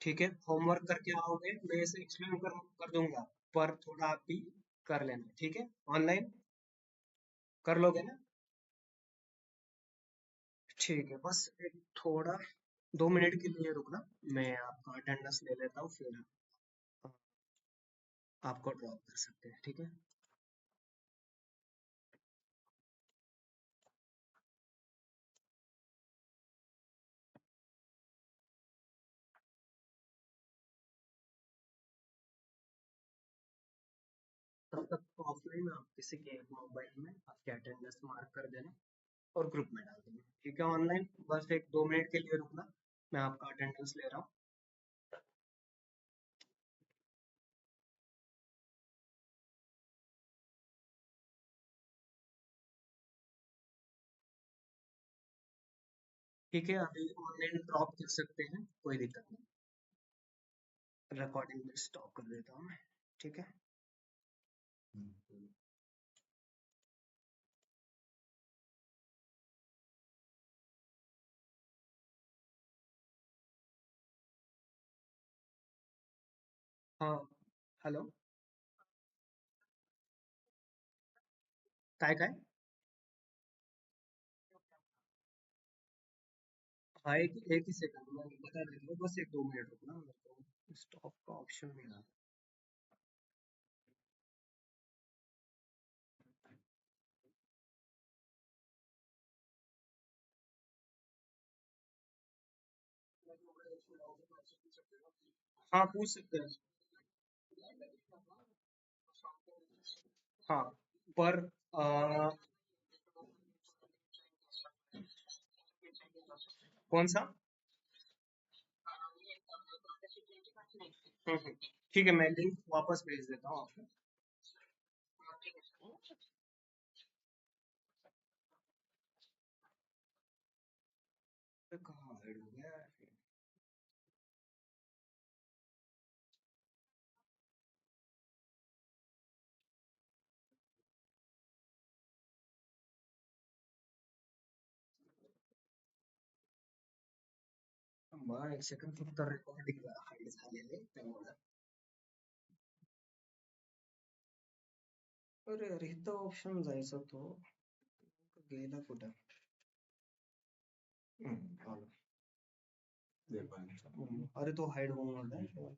ठीक है। होमवर्क करके आओगे, मैं इसे एक्सप्लेन कर दूंगा, पर थोड़ा आप भी कर लेना, ठीक है, ऑनलाइन कर लोगे ना। ठीक है, बस एक थोड़ा 2 मिनट के लिए रुकना। मैं आपका अटेंडेंस ले लेता हूँ, फिर आपको ड्रॉप कर सकते हैं, ठीक है। तब तक ऑफलाइन आप किसी के मोबाइल में आपके अटेंडेंस मार्क कर देना और ग्रुप में डाल देना, ठीक है। ऑनलाइन बस एक 2 मिनट के लिए रुकना, मैं आपका अटेंडेंस ले रहा हूँ। ठीक है, अभी ऑनलाइन ड्रॉप कर सकते हैं, कोई दिक्कत नहीं। रिकॉर्डिंग में स्टॉप कर देता हूँ मैं, ठीक है। हाँ, हेलो। काय काय? हाँ, एक एक ही सेकंड मैं बता देता हूँ, बस एक 2 मिनट रुकना, मेरे को स्टॉप का ऑप्शन नहीं आ रहा। हाँ, पूछ सकते हैं। हाँ, पर कौन सा? ठीक है, मैं लिंक वापस भेज देता हूँ आपको। ये कहाँ hide हो गया है? मग एक सेकंड, फक्त रेकॉर्डिंग हाईड झालेले त्यामुळे. अरे अरे, इथं ऑप्शन जायचा तो गेला कुठं? आलं. अरे तो हाईड होऊन गेलाय.